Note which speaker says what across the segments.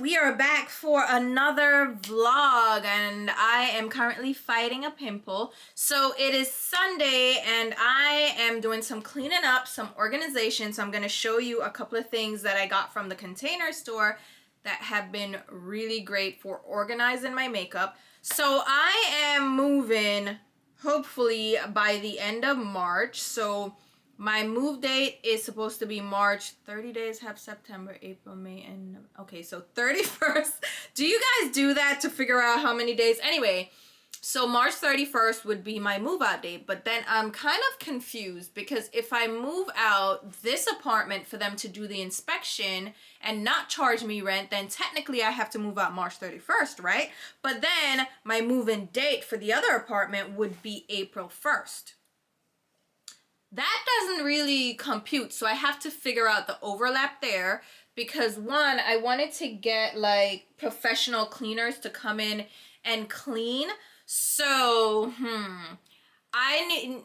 Speaker 1: we are back for another vlog, and I am currently fighting a pimple. So it is Sunday and I am doing some cleaning up, some organization. So I'm going to show you a couple of things that I got from the Container Store that have been really great for organizing my makeup. So I am moving hopefully by the end of March. So my move date is supposed to be March. 30 days have September, April, May, and okay, so 31st. Do you guys do that to figure out how many days? Anyway, so March 31st would be my move out date, but then I'm kind of confused because if I move out this apartment for them to do the inspection and not charge me rent, then technically I have to move out March 31st, right? But then my move-in date for the other apartment would be April 1st. That doesn't really compute, so I have to figure out the overlap there because one, I wanted to get like professional cleaners to come in and clean. So, I need,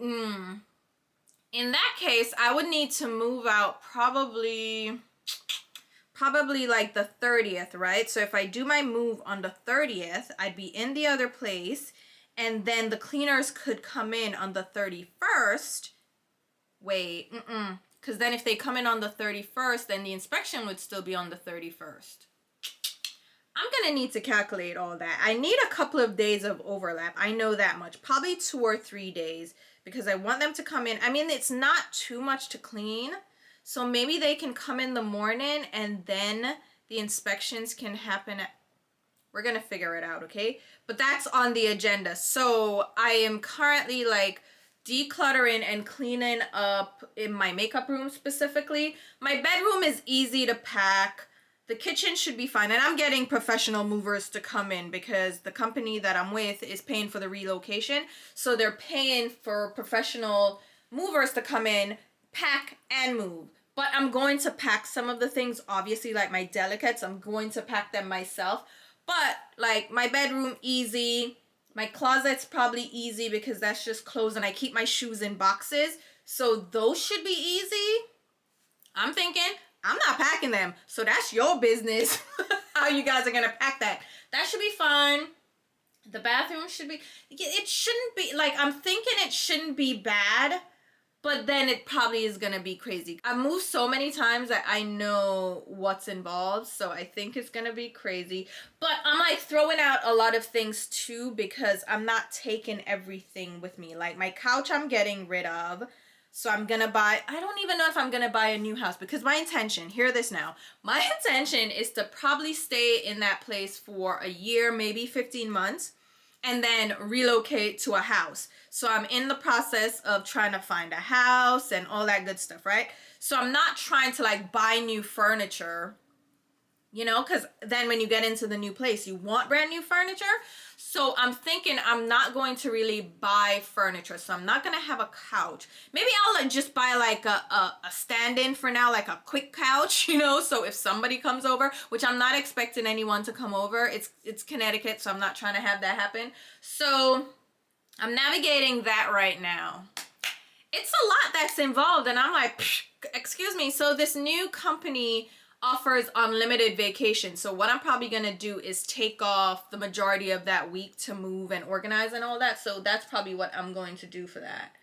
Speaker 1: in that case, I would need to move out probably like the 30th, right? So if I do my move on the 30th, I'd be in the other place, and then the cleaners could come in on the 31st. Wait, because then if they come in on the 31st, then the inspection would still be on the 31st. I'm gonna need to calculate all that. I need a couple of days of overlap. I know that much. Probably 2 or 3 days because I want them to come in. I mean, it's not too much to clean. So maybe they can come in the morning and then the inspections can happen. We're gonna figure it out, okay? But that's on the agenda. So I am currently like decluttering and cleaning up in my makeup room specifically. My bedroom is easy to pack. The kitchen should be fine. And I'm getting professional movers to come in because the company that I'm with is paying for the relocation. So they're paying for professional movers to come in, pack, and move. But I'm going to pack some of the things, obviously, like my delicates. I'm going to pack them myself. But like my bedroom, easy. My closet's probably easy because that's just clothes and I keep my shoes in boxes. So those should be easy. I'm thinking I'm not packing them. So that's your business how you guys are going to pack that. That should be fine. The bathroom should be, it shouldn't be, like I'm thinking it shouldn't be bad. But then it probably is going to be crazy. I've moved so many times that I know what's involved. So I think it's going to be crazy. But I'm like throwing out a lot of things too because I'm not taking everything with me. Like my couch I'm getting rid of. So I'm going to buy, I don't even know if I'm going to buy a new house because my intention, hear this now. My intention is to probably stay in that place for a year, maybe 15 months. And then relocate to a house. So I'm in the process of trying to find a house and all that good stuff, right? So I'm not trying to like buy new furniture, you know, because then when you get into the new place, you want brand new furniture. So I'm thinking I'm not going to really buy furniture. So I'm not going to have a couch. Maybe I'll just buy like a stand-in for now, like a quick couch, you know. So if somebody comes over, which I'm not expecting anyone to come over. It's Connecticut, so I'm not trying to have that happen. So I'm navigating that right now. It's a lot that's involved and I'm like, excuse me. So this new company offers unlimited vacation. So what I'm probably going to do is take off the majority of that week to move and organize and all that. So that's probably what I'm going to do for that.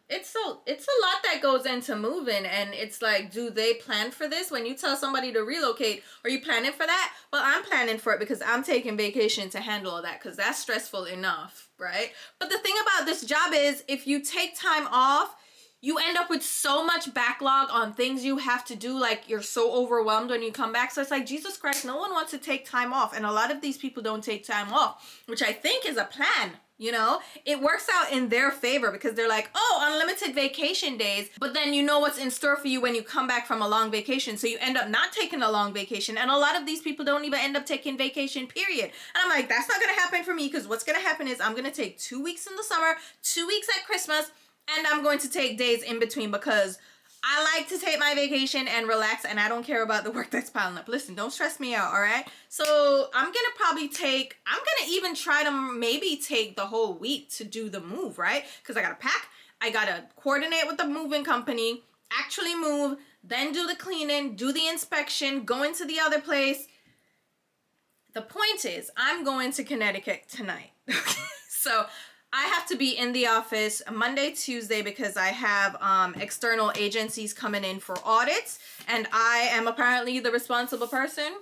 Speaker 1: It's a lot that goes into moving, and it's like, do they plan for this? When you tell somebody to relocate, are you planning for that? Well, I'm planning for it because I'm taking vacation to handle all that because that's stressful enough, right? But the thing about this job is if you take time off, you end up with so much backlog on things you have to do. Like you're so overwhelmed when you come back. So it's like, Jesus Christ, no one wants to take time off. And a lot of these people don't take time off, which I think is a plan. You know, it works out in their favor because they're like, oh, unlimited vacation days. But then you know what's in store for you when you come back from a long vacation. So you end up not taking a long vacation. And a lot of these people don't even end up taking vacation, period. And I'm like, that's not going to happen for me because what's going to happen is I'm going to take 2 weeks in the summer, 2 weeks at Christmas, and I'm going to take days in between because I like to take my vacation and relax, and I don't care about the work that's piling up. Listen, don't stress me out, all right? So I'm going to even try to maybe take the whole week to do the move, right? Because I got to pack, I got to coordinate with the moving company, actually move, then do the cleaning, do the inspection, go into the other place. The point is, I'm going to Connecticut tonight. So I have to be in the office Monday, Tuesday, because I have external agencies coming in for audits, and I am apparently the responsible person.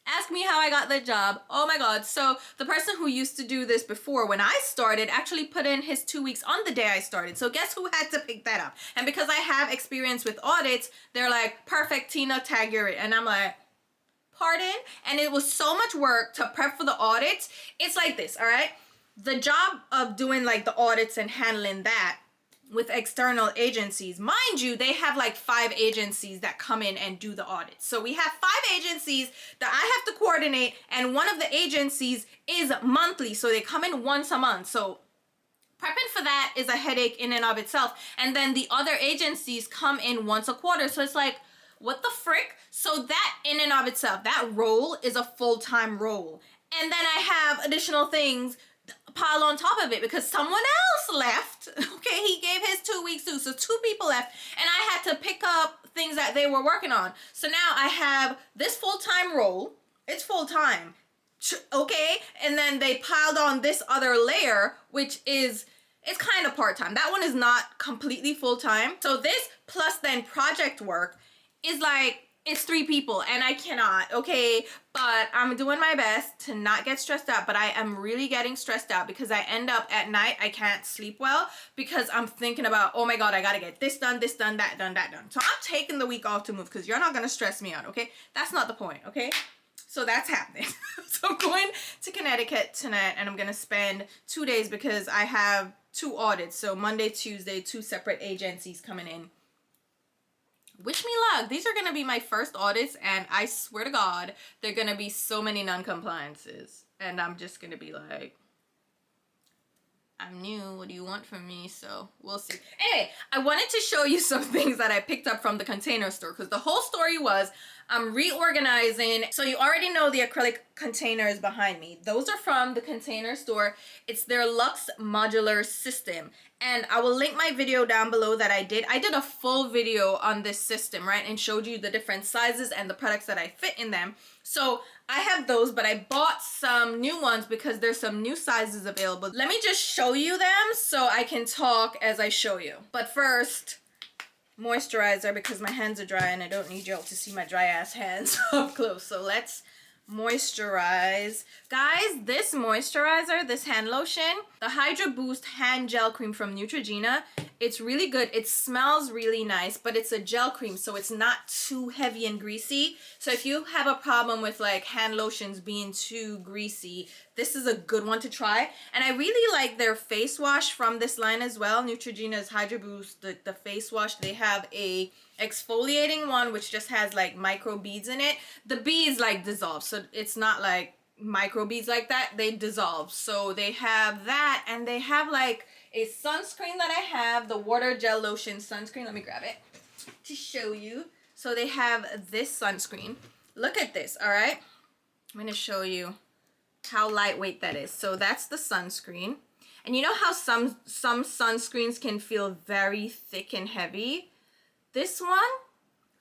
Speaker 1: Ask me how I got the job. Oh my God. So the person who used to do this before when I started actually put in his 2 weeks on the day I started. So guess who had to pick that up? And because I have experience with audits, they're like, perfect, Tina, tag your it. And I'm like, pardon? And it was so much work to prep for the audits. It's like this, all right? The job of doing like the audits and handling that with external agencies, mind you, they have like 5 agencies that come in and do the audits. So we have 5 agencies that I have to coordinate, and one of the agencies is monthly, so they come in once a month. So prepping for that is a headache in and of itself. And then the other agencies come in once a quarter. So it's like, what the frick? So that in and of itself, that role is a full-time role. And then I have additional things pile on top of it because someone else left. Okay, he gave his 2 weeks too, so 2 people left, and I had to pick up things that they were working on. So now I have this full-time role. It's full-time, okay, and then they piled on this other layer, which is, it's kind of part-time. That one is not completely full-time. So this plus then project work is like, it's 3 people, and I cannot, okay? But I'm doing my best to not get stressed out, but I am really getting stressed out because I end up at night, I can't sleep well because I'm thinking about, oh my God, I gotta get this done, that done, that done. So I'm taking the week off to move because you're not gonna stress me out, okay? That's not the point, okay? So that's happening. So I'm going to Connecticut tonight, and I'm gonna spend 2 days because I have 2 audits. So Monday, Tuesday, 2 separate agencies coming in. Wish me luck. These are going to be my first audits, and I swear to God, they're going to be so many non-compliances. And I'm just going to be like, I'm new. What do you want from me? So we'll see. Anyway, I wanted to show you some things that I picked up from the Container Store because the whole story was I'm reorganizing. So you already know the acrylic containers behind me. Those are from the Container Store. It's their Luxe Modular system. And I will link my video down below that I did. I did a full video on this system, right? And showed you the different sizes and the products that I fit in them. So I have those, but I bought some new ones because there's some new sizes available. Let me just show you them so I can talk as I show you. But first, moisturizer because my hands are dry and I don't need y'all to see my dry ass hands up close. So let's moisturize. Guys, this moisturizer, this hand lotion, the Hydra Boost hand gel cream from Neutrogena, it's really good. It smells really nice, but it's a gel cream, so it's not too heavy and greasy. So if you have a problem with like hand lotions being too greasy, this is a good one to try. And I really like their face wash from this line as well. Neutrogena's Hydra Boost, the face wash. They have a exfoliating one which just has like micro beads in it. The beads like dissolve, so it's not like micro beads like that, they dissolve. So they have that, and they have like a sunscreen that I have, the water gel lotion sunscreen. Let me grab it to show you. So they have this sunscreen. Look at this, all right? I'm gonna show you how lightweight that is. So that's the sunscreen. And you know how some sunscreens can feel very thick and heavy? This one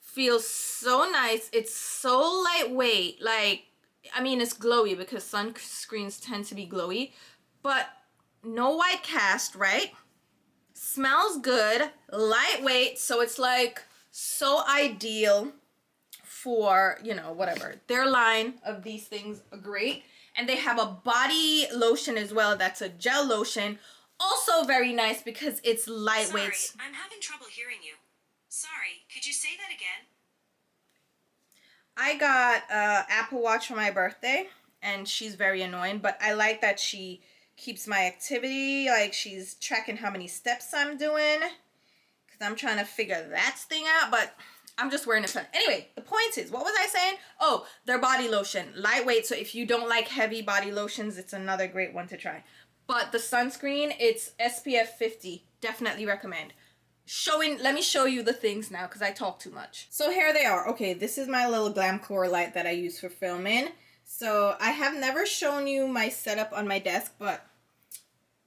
Speaker 1: feels so nice. It's so lightweight. Like, I mean, it's glowy because sunscreens tend to be glowy, but no white cast, right? Smells good, lightweight, so it's like so ideal for, you know, whatever. Their line of these things are great. And they have a body lotion as well. That's a gel lotion. Also very nice because it's lightweight.
Speaker 2: Sorry, I'm having trouble hearing you. Sorry, could you say that again?
Speaker 1: I got Apple Watch for my birthday, and she's very annoying, but I like that she keeps my activity, like she's tracking how many steps I'm doing, because I'm trying to figure that thing out, but I'm just wearing a pen. Anyway, the point is, what was I saying? Oh, their body lotion, lightweight, so if you don't like heavy body lotions, it's another great one to try. But the sunscreen, it's SPF 50, definitely recommend. Let me show you the things now because I talk too much. So here they are. Okay, this is my little Glamcore light that I use for filming. So I have never shown you my setup on my desk, but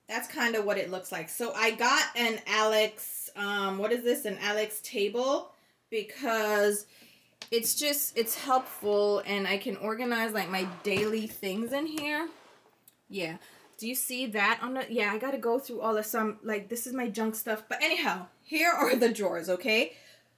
Speaker 1: that's kind of what it looks like. So I got an Alex, what is this? An Alex table because it's helpful, and I can organize like my daily things in here. Yeah. Do you see that on the, yeah, I gotta go through all of some, like, this is my junk stuff. But anyhow, here are the drawers, okay?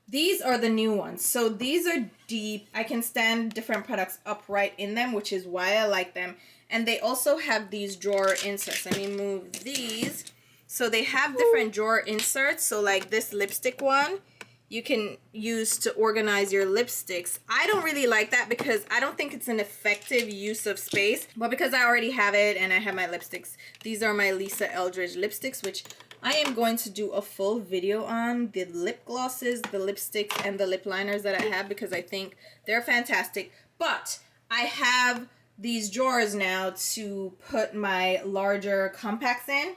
Speaker 1: These are the new ones. So these are deep. I can stand different products upright in them, which is why I like them. And they also have these drawer inserts. Let me move these. So they have different drawer inserts. So like this lipstick one, you can use to organize your lipsticks. I don't really like that because I don't think it's an effective use of space. But because I already have it and I have my lipsticks, these are my Lisa Eldridge lipsticks, which I am going to do a full video on the lip glosses, the lipsticks, and the lip liners that I have because I think they're fantastic. But I have these drawers now to put my larger compacts in.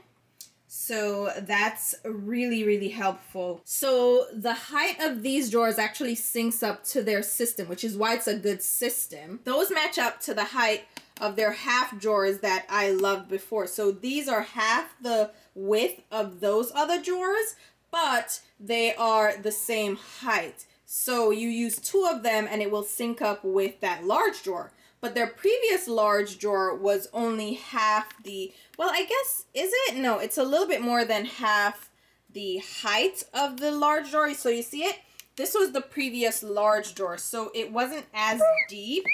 Speaker 1: So that's really, really helpful. So the height of these drawers actually syncs up to their system, which is why it's a good system. Those match up to the height of their half drawers that I loved before. So these are half the width of those other drawers, but they are the same height. So you use two of them and it will sync up with that large drawer. But their previous large drawer was only half the, well, I guess, is it? No, it's a little bit more than half the height of the large drawer. So you see it? This was the previous large drawer. So it wasn't as deep.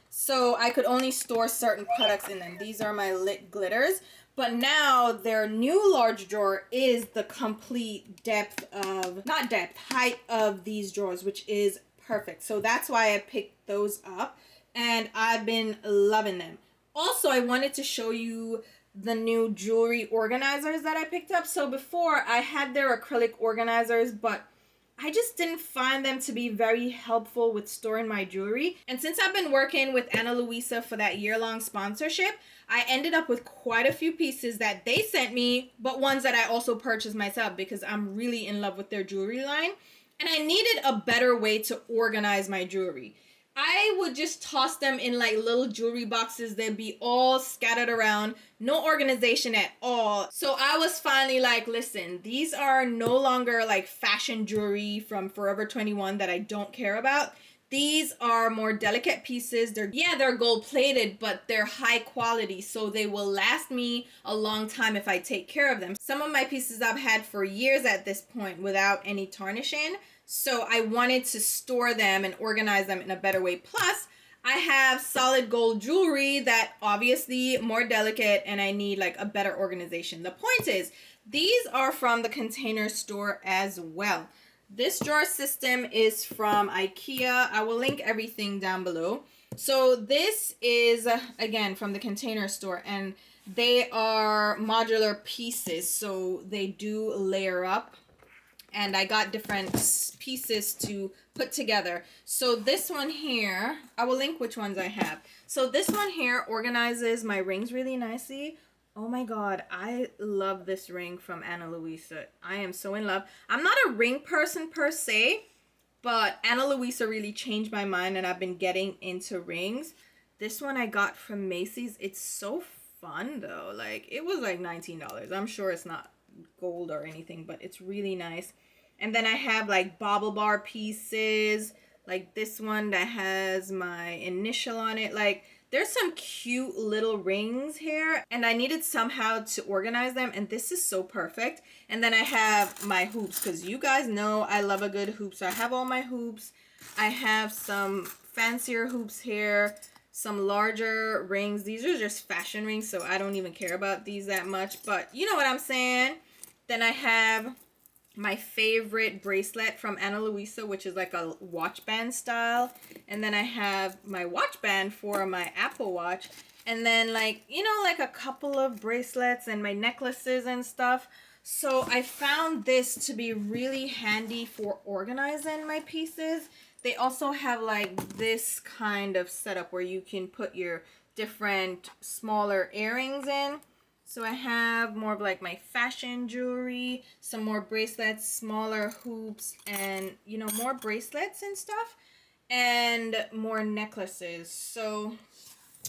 Speaker 1: So I could only store certain products in them. These are my lip glitters. But now their new large drawer is the complete depth of, not depth, height of these drawers, which is perfect. So that's why I picked those up. And I've been loving them. Also, I wanted to show you the new jewelry organizers that I picked up. So before, I had their acrylic organizers, but I just didn't find them to be very helpful with storing my jewelry. And since I've been working with Ana Luisa for that year-long sponsorship, I ended up with quite a few pieces that they sent me, but ones that I also purchased myself because I'm really in love with their jewelry line. And I needed a better way to organize my jewelry. I would just toss them in like little jewelry boxes. They'd be all scattered around, no organization at all. So I was finally like, listen, these are no longer like fashion jewelry from Forever 21 that I don't care about. These are more delicate pieces. They're gold plated, but they're high quality, so they will last me a long time if I take care of them. Some of my pieces I've had for years at this point without any tarnishing. So I wanted to store them and organize them in a better way. Plus, I have solid gold jewelry that obviously more delicate and I need like a better organization. The point is, these are from the Container Store as well. This drawer system is from IKEA. I will link everything down below. So this is, again, from the Container Store, and they are modular pieces. So they do layer up. And I got different pieces to put together. So this one here, I will link which ones I have. So this one here organizes my rings really nicely. Oh my God, I love this ring from Ana Luisa. I am so in love. I'm not a ring person per se, but Ana Luisa really changed my mind and I've been getting into rings. This one I got from Macy's. It's so fun though. Like, it was like $19. I'm sure it's not gold or anything, but it's really nice. And then I have like bobble bar pieces, like this one that has my initial on it. Like, there's some cute little rings here and I needed somehow to organize them, and this is so perfect. And then I have my hoops because you guys know I love a good hoop. So I have all my hoops. I have some fancier hoops here, some larger rings. These are just fashion rings, so I don't even care about these that much, but you know what I'm saying. Then I have my favorite bracelet from Ana Luisa, which is like a watch band style. And then I have my watch band for my Apple Watch. And then like, you know, like a couple of bracelets and my necklaces and stuff. So I found this to be really handy for organizing my pieces. They also have like this kind of setup where you can put your different smaller earrings in. So I have more of like my fashion jewelry, some more bracelets, smaller hoops, and, you know, more bracelets and stuff, and more necklaces. So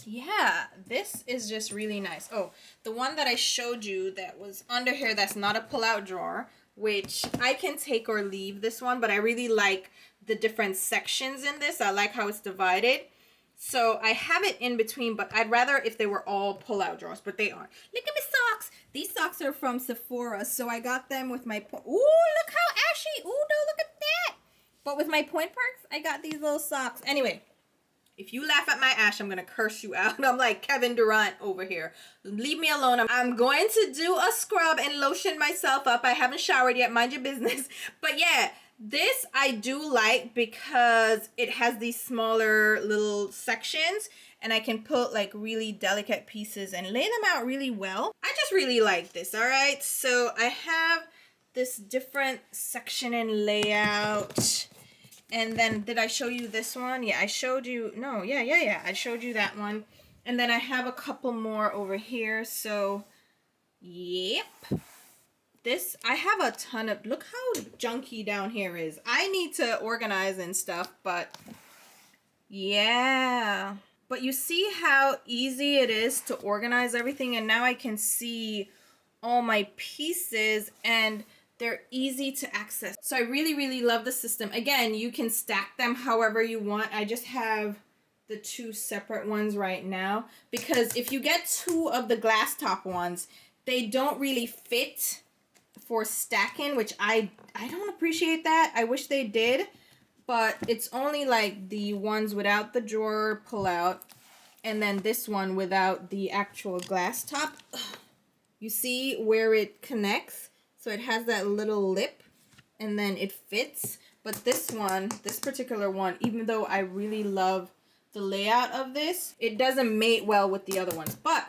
Speaker 1: yeah, this is just really nice. Oh, the one that I showed you that was under here, that's not a pull-out drawer, which I can take or leave this one, but I really like the different sections in this. I like how it's divided. So I have it in between, but I'd rather if they were all pull-out drawers, but they aren't. Look at my socks. These socks are from Sephora, so I got them with my point. Ooh, look how ashy. Ooh, no, look at that. But with my point perks, I got these little socks. Anyway, if you laugh at my ash, I'm going to curse you out. I'm like Kevin Durant over here. Leave me alone. I'm going to do a scrub and lotion myself up. I haven't showered yet. Mind your business. But yeah, this I do like because it has these smaller little sections and I can put like really delicate pieces and lay them out really well. I just really like this, all right? So I have this different section and layout. And then did I show you this one? Yeah, I showed you. No, yeah. I showed you that one. And then I have a couple more over here. So, yep. This, I have a ton of, look how junky down here is. I need to organize and stuff, but yeah. But you see how easy it is to organize everything. And now I can see all my pieces and they're easy to access. So I really, really love the system. Again, you can stack them however you want. I just have the two separate ones right now because if you get two of the glass top ones, they don't really fit for stacking, which I don't appreciate that. I wish they did, but it's only like the ones without the drawer pull out and then this one without the actual glass top. You see where it connects? So it has that little lip and then it fits. But this one, this particular one, even though I really love the layout of this, it doesn't mate well with the other ones. But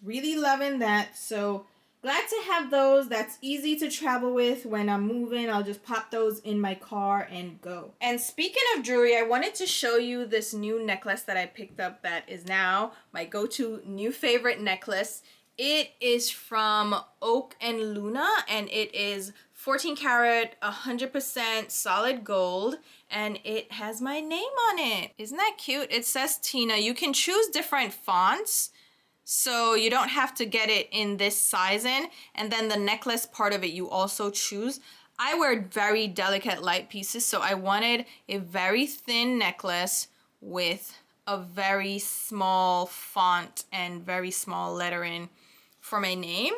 Speaker 1: really loving that. So glad to have those. That's easy to travel with when I'm moving. I'll just pop those in my car and go. And speaking of jewelry, I wanted to show you this new necklace that I picked up that is now my go-to new favorite necklace. It is from Oak and Luna and it is 14 karat, 100% solid gold and it has my name on it. Isn't that cute? It says Tina. You can choose different fonts so you don't have to get it in this sizing, and then the necklace part of it you also choose. I wear very delicate light pieces, so I wanted a very thin necklace with a very small font and very small lettering for my name.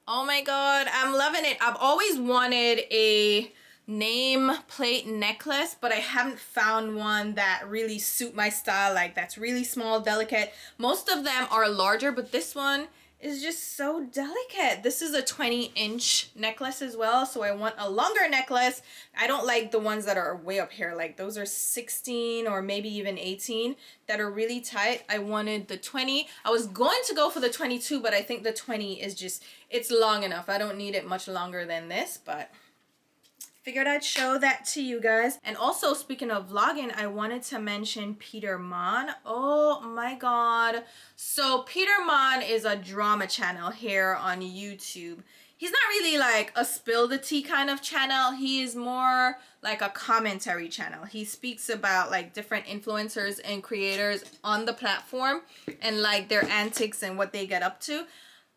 Speaker 1: Oh my god, I'm loving it. I've always wanted a name plate necklace, but I haven't found one that really suit my style, like that's really small, delicate. Most of them are larger, but this one is just so delicate. This is a 20-inch necklace as well, so I want a longer necklace. I don't like the ones that are way up here, like those are 16 or maybe even 18 that are really tight. I wanted the 20. I was going to go for the 22, but I think the 20 is just, it's long enough. I don't need it much longer than this, but figured I'd show that to you guys. And also, speaking of vlogging, I wanted to mention Peter Mon. Oh my god. So Peter Mon is a drama channel here on YouTube. He's not really like a spill the tea kind of channel. He is more like a commentary channel. He speaks about like different influencers and creators on the platform and like their antics and what they get up to.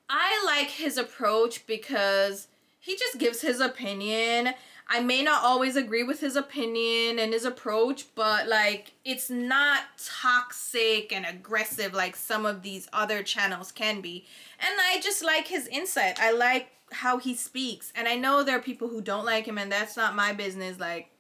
Speaker 1: I like his approach because he just gives his opinion. I may not always agree with his opinion and his approach, but like it's not toxic and aggressive like some of these other channels can be. And I just like his insight. I like how he speaks. And I know there are people who don't like him and that's not my business. Like,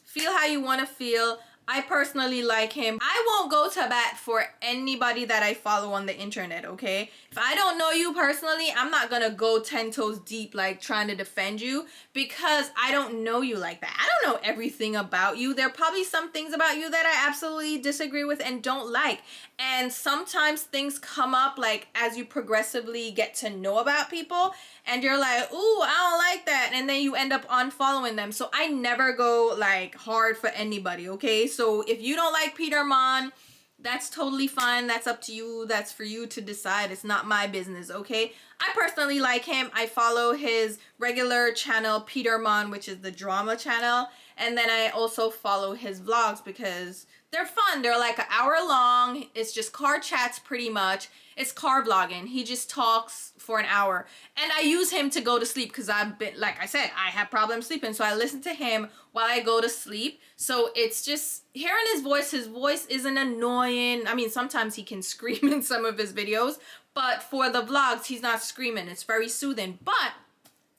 Speaker 1: feel how you want to feel. I personally like him. I won't go to bat for anybody that I follow on the internet, okay? If I don't know you personally, I'm not gonna go 10 toes deep like trying to defend you because I don't know you like that. I don't know everything about you. There are probably some things about you that I absolutely disagree with and don't like. And sometimes things come up like as you progressively get to know about people and you're like, ooh, I don't like that. And then you end up unfollowing them. So I never go like hard for anybody, okay? So if you don't like Peter Mon, that's totally fine. That's up to you. That's for you to decide. It's not my business, okay? I personally like him. I follow his regular channel, Peter Mon, which is the drama channel. And then I also follow his vlogs because they're fun. They're like an hour long. It's just car chats pretty much. It's car vlogging. He just talks for an hour. And I use him to go to sleep because I've been, like I said, I have problems sleeping. So I listen to him while I go to sleep. So it's just hearing his voice. His voice isn't annoying. I mean, sometimes he can scream in some of his videos. But for the vlogs, he's not screaming. It's very soothing. But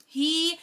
Speaker 1: he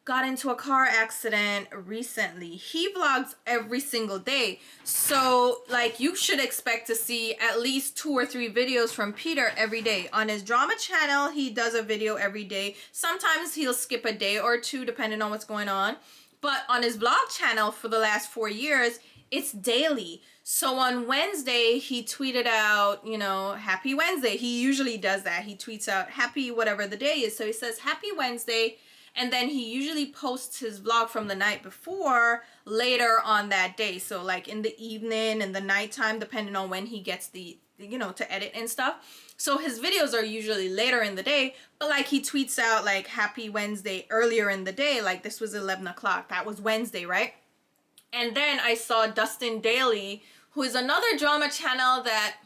Speaker 1: got into a car accident recently. He vlogs every single day. So like you should expect to see at least 2 or 3 videos from Peter every day. On his drama channel, he does a video every day. Sometimes he'll skip a day or 2 depending on what's going on. But on his vlog channel for the last 4 years, it's daily. So on Wednesday, he tweeted out, you know, happy Wednesday. He usually does that. He tweets out happy whatever the day is. So he says happy Wednesday. And then he usually posts his vlog from the night before later on that day. So like in the evening and the nighttime, depending on when he gets the, you know, to edit and stuff. So his videos are usually later in the day, but like he tweets out like happy Wednesday earlier in the day. Like this was 11 o'clock. That was Wednesday, right? And then I saw Dustin Daily, who is another drama channel that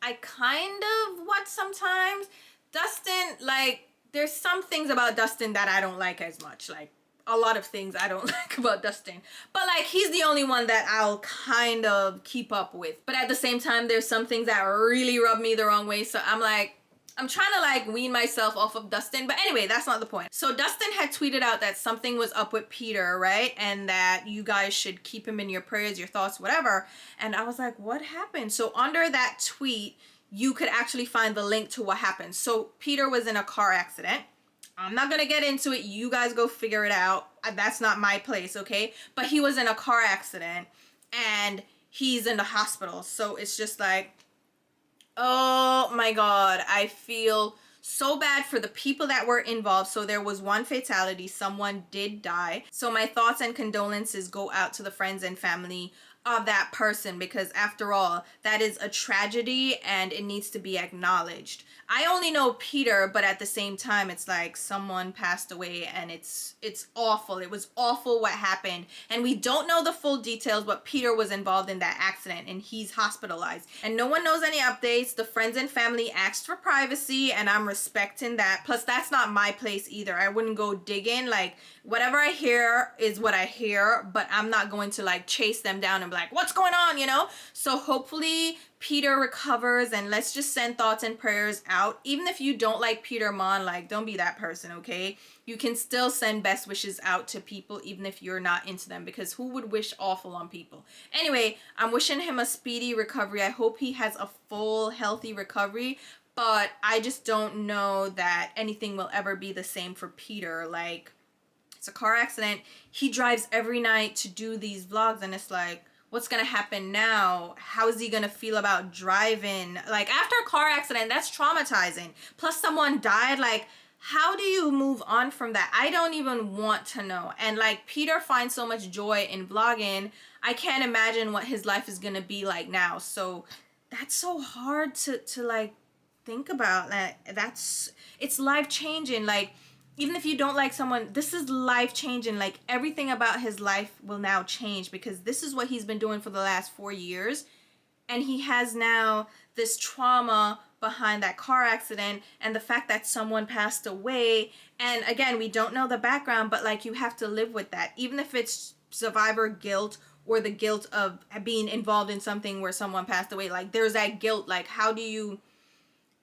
Speaker 1: I kind of watch sometimes. Dustin, like, there's some things about Dustin that I don't like as much. Like, a lot of things I don't like about Dustin. But, like, he's the only one that I'll kind of keep up with. But at the same time, there's some things that really rub me the wrong way. So I'm like, I'm trying to, like, wean myself off of Dustin. But anyway, that's not the point. So Dustin had tweeted out that something was up with Peter, right? And that you guys should keep him in your prayers, your thoughts, whatever. And I was like, what happened? So under that tweet, you could actually find the link to what happened. So Peter was in a car accident. I'm not gonna get into it. You guys go figure it out. That's not my place, okay? But he was in a car accident and he's in the hospital. So it's just like, oh my God, I feel so bad for the people that were involved. So there was one fatality. Someone did die. So my thoughts and condolences go out to the friends and family of that person, because after all, that is a tragedy and it needs to be acknowledged. I only know Peter, but at the same time, it's like someone passed away and it's awful. It was awful what happened. And we don't know the full details, but Peter was involved in that accident and he's hospitalized. And no one knows any updates. The friends and family asked for privacy and I'm respecting that. Plus, that's not my place either. I wouldn't go digging. Like, whatever I hear is what I hear, but I'm not going to like chase them down and be like, what's going on, you know? So hopefully Peter recovers, and let's just send thoughts and prayers out. Even if you don't like Peter Mon, like, don't be that person, okay? You can still send best wishes out to people even if you're not into them, because who would wish awful on people? Anyway, I'm wishing him a speedy recovery. I hope he has a full healthy recovery, but I just don't know that anything will ever be the same for Peter. Like, it's a car accident. He drives every night to do these vlogs, and it's like, what's gonna happen now? How is he gonna feel about driving? Like, after a car accident, that's traumatizing. Plus someone died. Like, how do you move on from that? I don't even want to know. And like, Peter finds so much joy in vlogging. I can't imagine what his life is gonna be like now. So that's so hard to like think about. It's life changing. Like, even if you don't like someone, this is life changing. Like, everything about his life will now change, because this is what he's been doing for the last 4 years. And he has now this trauma behind that car accident and the fact that someone passed away. And again, we don't know the background, but like, you have to live with that. Even if it's survivor guilt or the guilt of being involved in something where someone passed away, like, there's that guilt. Like, how do you...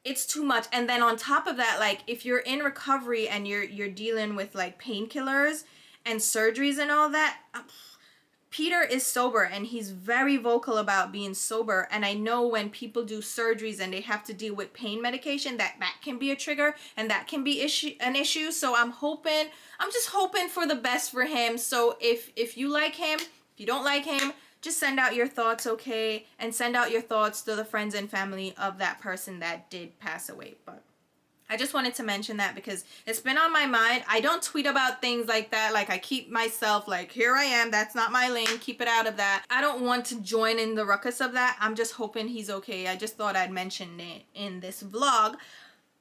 Speaker 1: It's too much. And then on top of that, like, if you're in recovery and you're dealing with like painkillers and surgeries and all that, Peter is sober and he's very vocal about being sober. And I know when people do surgeries and they have to deal with pain medication, that can be a trigger and that can be an issue. So I'm just hoping for the best for him. So if you like him, if you don't like him, just send out your thoughts, okay? And send out your thoughts to the friends and family of that person that did pass away. But I just wanted to mention that because it's been on my mind. I don't tweet about things like that. Like, I keep myself like, here I am. That's not my lane. Keep it out of that. I don't want to join in the ruckus of that. I'm just hoping he's okay. I just thought I'd mention it in this vlog.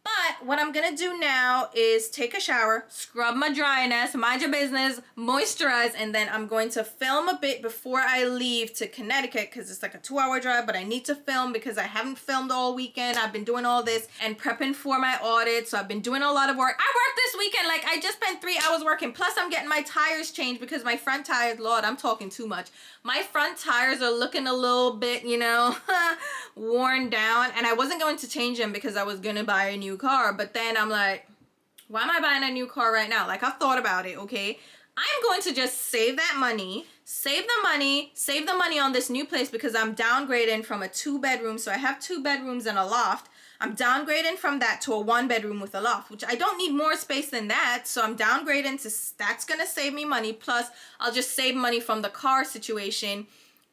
Speaker 1: But what I'm gonna do now is take a shower, scrub my dryness, mind your business, moisturize, and then I'm going to film a bit before I leave to Connecticut because it's like a 2-hour drive, but I need to film because I haven't filmed all weekend. I've been doing all this and prepping for my audit, so I've been doing a lot of work. I worked this weekend, like I just spent 3 hours working, plus I'm getting my tires changed because my front tires, Lord, I'm talking too much. My front tires are looking a little bit, you know, worn down, and I wasn't going to change them because I was gonna buy a new car, but then I'm like, why am I buying a new car right now? Like, I've thought about it, okay? I'm going to just save that money, save the money on this new place because I'm downgrading from a 2-bedroom, so I have 2 bedrooms and a loft. I'm downgrading from that to a 1-bedroom with a loft, which I don't need more space than that, so I'm downgrading to, that's gonna save me money, plus I'll just save money from the car situation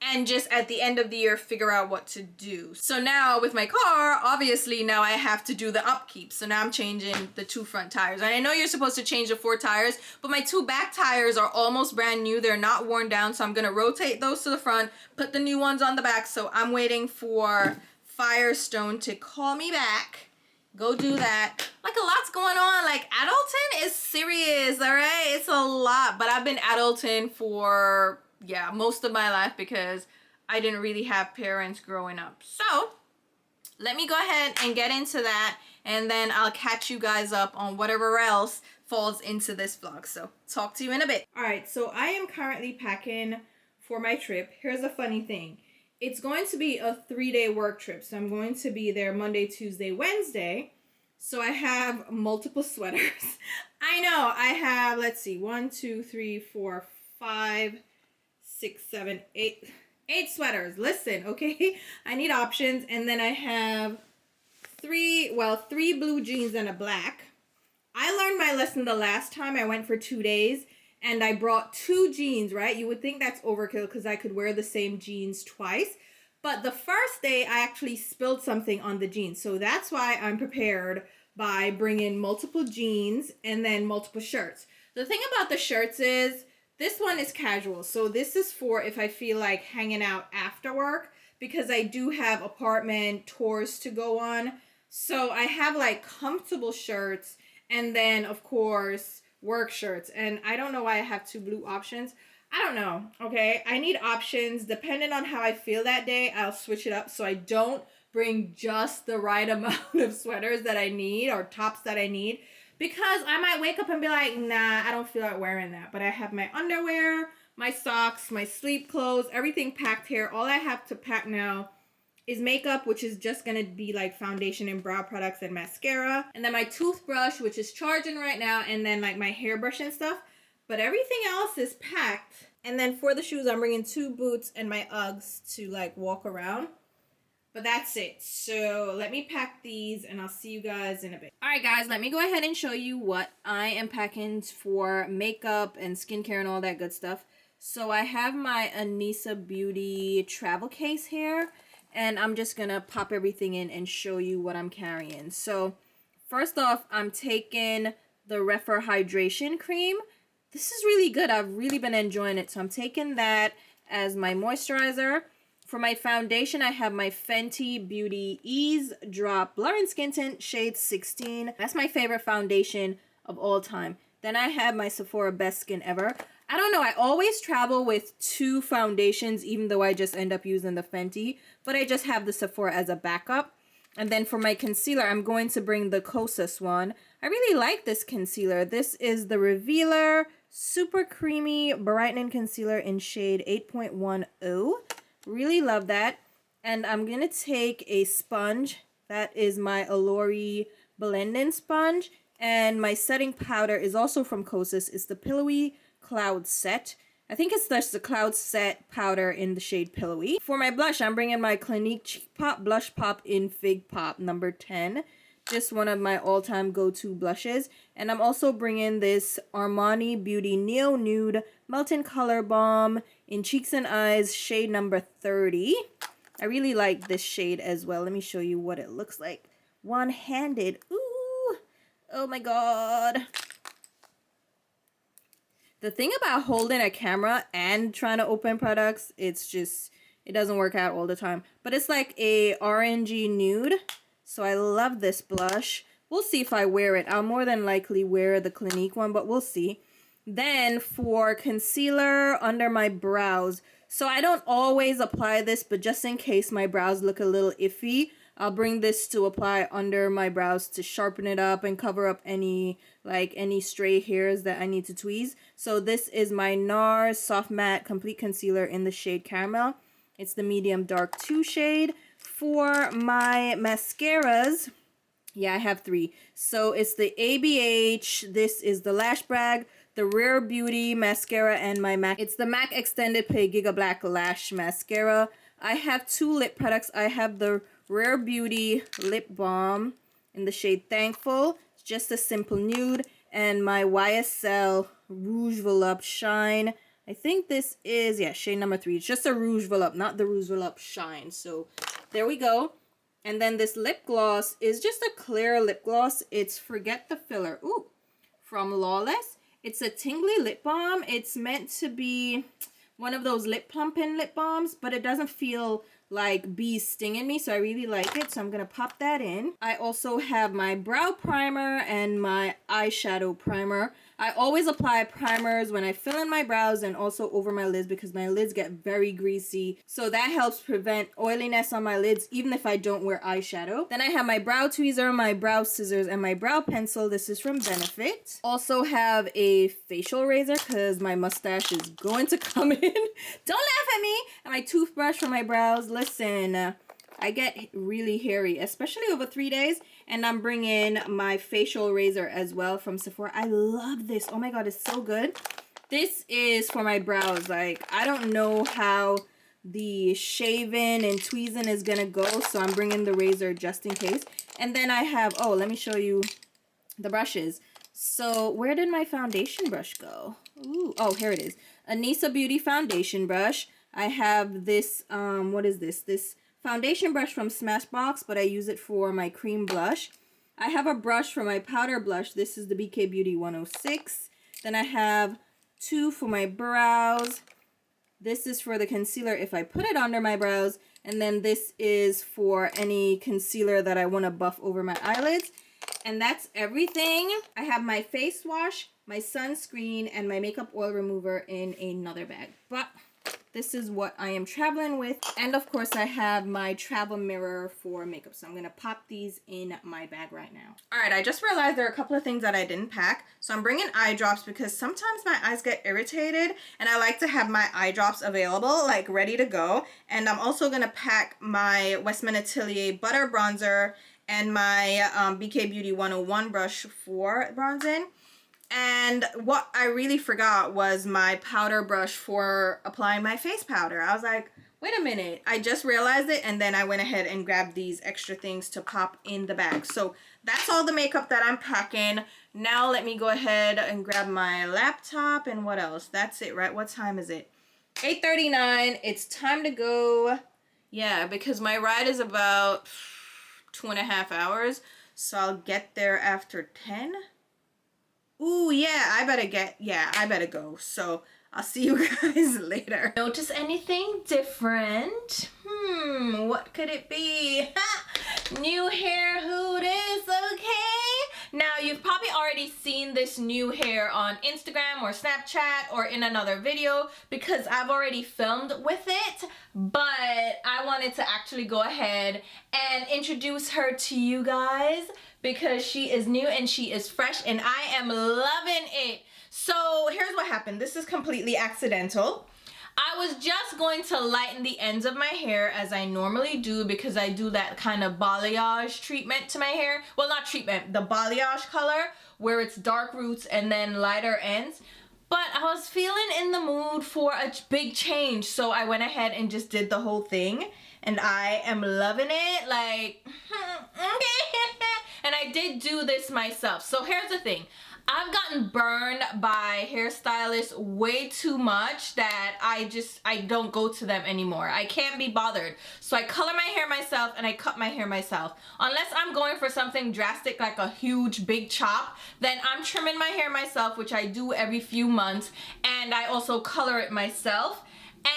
Speaker 1: and just at the end of the year figure out what to do. So now with my car, obviously now I have to do the upkeep. So now I'm changing the 2 front tires. And I know you're supposed to change the 4 tires, but my 2 back tires are almost brand new. They're not worn down, so I'm gonna rotate those to the front, put the new ones on the back. So I'm waiting for Firestone to call me back. Go do that. Like, a lot's going on. Like, adulting is serious, all right? It's a lot, but I've been adulting for, yeah, most of my life because I didn't really have parents growing up. So let me go ahead and get into that, and then I'll catch you guys up on whatever else falls into this vlog. So talk to you in a bit. All right, so I am currently packing for my trip. Here's a funny thing. It's going to be a 3-day work trip. So I'm going to be there Monday, Tuesday, Wednesday. So I have multiple sweaters. I know I have, let's see, 1, 2, 3, 4, 5, 6, 7, 8 sweaters. Listen, okay, I need options. And then I have 3 blue jeans and a black. I learned my lesson the last time I went for 2 days and I brought 2 jeans, right? You would think that's overkill because I could wear the same jeans twice. But the first day I actually spilled something on the jeans. So that's why I'm prepared by bringing multiple jeans and then multiple shirts. The thing about the shirts is, this one is casual, so this is for if I feel like hanging out after work, because I do have apartment tours to go on. So I have like comfortable shirts and then of course work shirts. And I don't know why I have 2 blue options. I don't know, okay? I need options. Depending on how I feel that day, I'll switch it up so I don't bring just the right amount of sweaters that I need or tops that I need. Because I might wake up and be like, nah, I don't feel like wearing that. But I have my underwear, my socks, my sleep clothes, everything packed here. All I have to pack now is makeup, which is just going to be like foundation and brow products and mascara. And then my toothbrush, which is charging right now. And then like my hairbrush and stuff. But everything else is packed. And then for the shoes, I'm bringing 2 boots and my Uggs to like walk around. But that's it. So let me pack these and I'll see you guys in a bit. All right, guys, let me go ahead and show you what I am packing for makeup and skincare and all that good stuff. So I have my Anissa Beauty travel case here, and I'm just gonna pop everything in and show you what I'm carrying. So first off, I'm taking the Refer Hydration Cream. This is really good. I've really been enjoying it. So I'm taking that as my moisturizer. For my foundation, I have my Fenty Beauty Ease Drop Blurring Skin Tint shade 16. That's my favorite foundation of all time. Then I have my Sephora Best Skin Ever. I don't know, I always travel with 2 foundations, even though I just end up using the Fenty. But I just have the Sephora as a backup. And then for my concealer, I'm going to bring the Kosas one. I really like this concealer. This is the Revealer Super Creamy Brightening Concealer in shade 8.10. Really love that. And I'm going to take a sponge. That is my Allure blending sponge. And my setting powder is also from Kosas. It's the Pillowy Cloud Set. I think it's just the Cloud Set powder in the shade Pillowy. For my blush, I'm bringing my Clinique Cheek Pop Blush Pop in Fig Pop number 10. Just one of my all-time go-to blushes. And I'm also bringing this Armani Beauty Neo Nude Melting Color Balm in Cheeks and Eyes, shade number 30. I really like this shade as well. Let me show you what it looks like. One-handed. Ooh! Oh my god. The thing about holding a camera and trying to open products, it's just, it doesn't work out all the time. But it's like a orangey nude. So I love this blush. we'll see if I wear it. I'll more than likely wear the Clinique one, but we'll see. Then for concealer under my brows, so I don't always apply this, but just in case my brows look a little iffy, I'll bring this to apply under my brows to sharpen it up and cover up any stray hairs that I need to tweeze. So this is my NARS Soft Matte Complete Concealer in the shade Caramel. It's the medium dark 2 shade. For my mascaras, yeah, I have 3. So it's the ABH, this is the Lash Brag, the Rare Beauty mascara, and my MAC. It's the MAC Extended Play Giga Black Lash Mascara. I have 2 lip products. I have the Rare Beauty Lip Balm in the shade Thankful. It's just a simple nude. And my YSL Rouge Volupte Shine. I think this is, yeah, shade number 3. It's just a Rouge Volupte, not the Rouge Volupte Shine. So there we go. And then this lip gloss is just a clear lip gloss. It's Forget the Filler. Ooh, from Lawless. It's a tingly lip balm. It's meant to be one of those lip plumping lip balms, but it doesn't feel like bees stinging me, so I really like it. So I'm gonna pop that in. I also have my brow primer and my eyeshadow primer. I always apply primers when I fill in my brows and also over my lids because my lids get very greasy. So that helps prevent oiliness on my lids even if I don't wear eyeshadow. Then I have my brow tweezer, my brow scissors, and my brow pencil. This is from Benefit. Also have a facial razor because my mustache is going to come in. Don't laugh at me. And my toothbrush for my brows. Listen, I get really hairy, especially over 3 days. And I'm bringing my facial razor as well from Sephora. I love this. Oh my god, it's so good. This is for my brows. Like, I don't know how the shaving and tweezing is gonna go, so I'm bringing the razor just in case. And then I have, oh, let me show you the brushes. So where did my foundation brush go? Ooh, oh, here it is. Anissa Beauty foundation brush. I have this, what is this? This foundation brush from Smashbox, but I use it for my cream blush. I have a brush for my powder blush. This is the BK Beauty 106. Then I have 2 for my brows. This is for the concealer if I put it under my brows. And then this is for any concealer that I want to buff over my eyelids. And that's everything. I have my face wash, my sunscreen, and my makeup oil remover in another bag. But this is what I am traveling with. And of course I have my travel mirror for makeup. So I'm going to pop these in my bag right now. Alright, I just realized there are a couple of things that I didn't pack. So I'm bringing eye drops because sometimes my eyes get irritated and I like to have my eye drops available, like ready to go. And I'm also going to pack my Westman Atelier Butter Bronzer and my BK Beauty 101 brush for bronzing. And what I really forgot was my powder brush for applying my face powder. I was like, wait a minute, I just realized it, and then I went ahead and grabbed these extra things to pop in the bag. So that's all the makeup that I'm packing. Now let me go ahead and grab my laptop and what else? That's it, right? What time is it? 8:39. It's time to go. Yeah, because my ride is about 2.5 hours. So I'll get there after 10. Ooh, yeah, I better go. So I'll see you guys later. Notice anything different? What could it be? New hair, who this, okay? Now, you've probably already seen this new hair on Instagram or Snapchat or in another video because I've already filmed with it, but I wanted to actually go ahead and introduce her to you guys because she is new and she is fresh and I am loving it. So here's what happened. This is completely accidental. I was just going to lighten the ends of my hair as I normally do because I do that kind of balayage treatment to my hair. Well, not treatment, the balayage color where it's dark roots and then lighter ends. But I was feeling in the mood for a big change, so I went ahead and just did the whole thing. And I am loving it, like, and I did do this myself. So here's the thing. I've gotten burned by hairstylists way too much that I don't go to them anymore. I can't be bothered. So I color my hair myself and I cut my hair myself. Unless I'm going for something drastic like a huge big chop, then I'm trimming my hair myself, which I do every few months, and I also color it myself.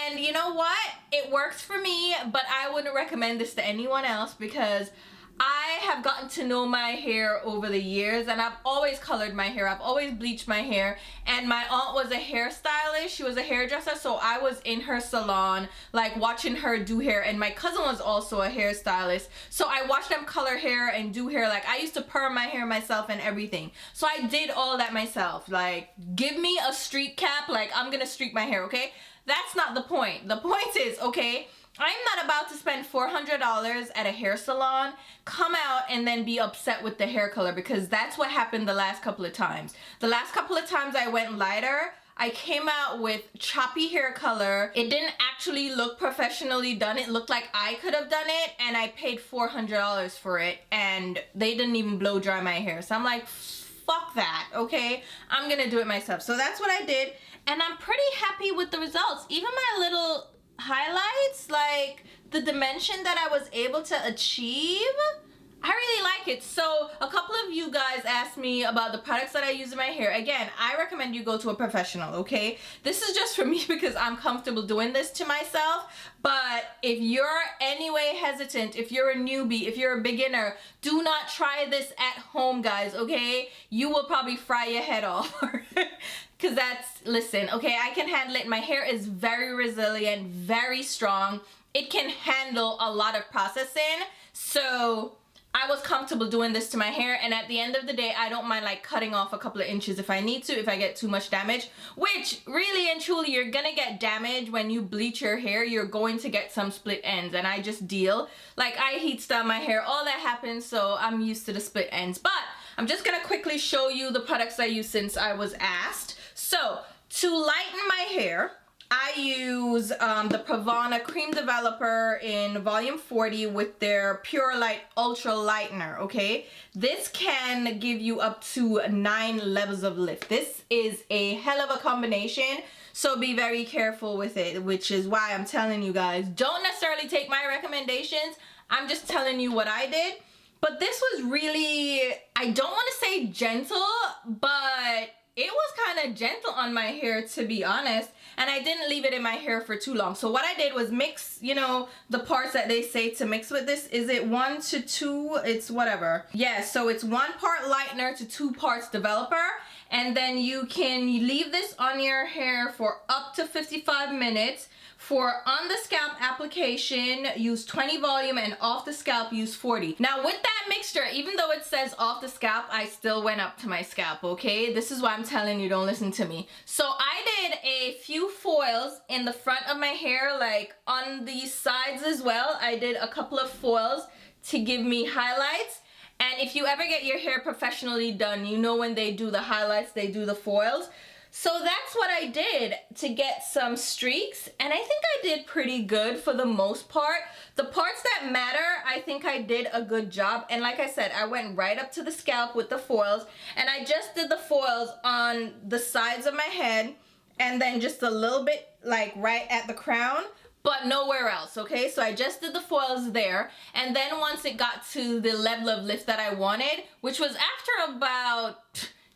Speaker 1: And you know what? It works for me, but I wouldn't recommend this to anyone else because I have gotten to know my hair over the years, and I've always colored my hair. I've always bleached my hair, and my aunt was a hairstylist. She was a hairdresser, so I was in her salon, like watching her do hair, and my cousin was also a hairstylist. So I watched them color hair and do hair. Like, I used to perm my hair myself and everything. So I did all that myself. Like, give me a streak cap, like I'm gonna streak my hair, okay? That's not the point. The point is, okay, I'm not about to spend $400 at a hair salon, come out and then be upset with the hair color, because that's what happened the last couple of times. The last couple of times I went lighter, I came out with choppy hair color. It didn't actually look professionally done. It looked like I could have done it, and I paid $400 for it, and they didn't even blow dry my hair. So I'm like, fuck that, okay? I'm gonna do it myself. So that's what I did, and I'm pretty happy with the results. Even my little highlights, like the dimension that I was able to achieve, I really like it. So a couple of you guys asked me about the products that I use in my hair. Again, I recommend you go to a professional, okay? This is just for me because I'm comfortable doing this to myself. But if you're anyway hesitant, if you're a newbie, if you're a beginner, do not try this at home, guys, okay? You will probably fry your head off. Because listen, okay, I can handle it. My hair is very resilient, very strong. It can handle a lot of processing. So I was comfortable doing this to my hair, and at the end of the day, I don't mind like cutting off a couple of inches if I need to, if I get too much damage, which really and truly you're gonna get damage when you bleach your hair. You're going to get some split ends, and I just deal. Like, I heat style my hair, all that happens, so I'm used to the split ends. But I'm just gonna quickly show you the products I use since I was asked. So to lighten my hair, I use the Pravana Cream Developer in volume 40 with their Pure Light Ultra Lightener, okay? This can give you up to 9 levels of lift. This is a hell of a combination, so be very careful with it, which is why I'm telling you guys, don't necessarily take my recommendations. I'm just telling you what I did. But this was really, I don't want to say gentle, but it was kind of gentle on my hair, to be honest, and I didn't leave it in my hair for too long. So what I did was mix, you know, the parts that they say to mix with this. Is it 1 to 2? It's whatever. Yeah, so it's 1 part lightener to 2 parts developer, and then you can leave this on your hair for up to 55 minutes. For on the scalp application, use 20 volume, and off the scalp, use 40. Now with that mixture, even though it says off the scalp, I still went up to my scalp, okay? This is why I'm telling you, don't listen to me. So I did a few foils in the front of my hair, like on the sides as well. I did a couple of foils to give me highlights. And if you ever get your hair professionally done, you know when they do the highlights, they do the foils. So that's what I did to get some streaks, and I think I did pretty good for the most part. The parts that matter, I think I did a good job, and like I said, I went right up to the scalp with the foils, and I just did the foils on the sides of my head, and then just a little bit like right at the crown, but nowhere else, okay? So I just did the foils there, and then once it got to the level of lift that I wanted, which was after about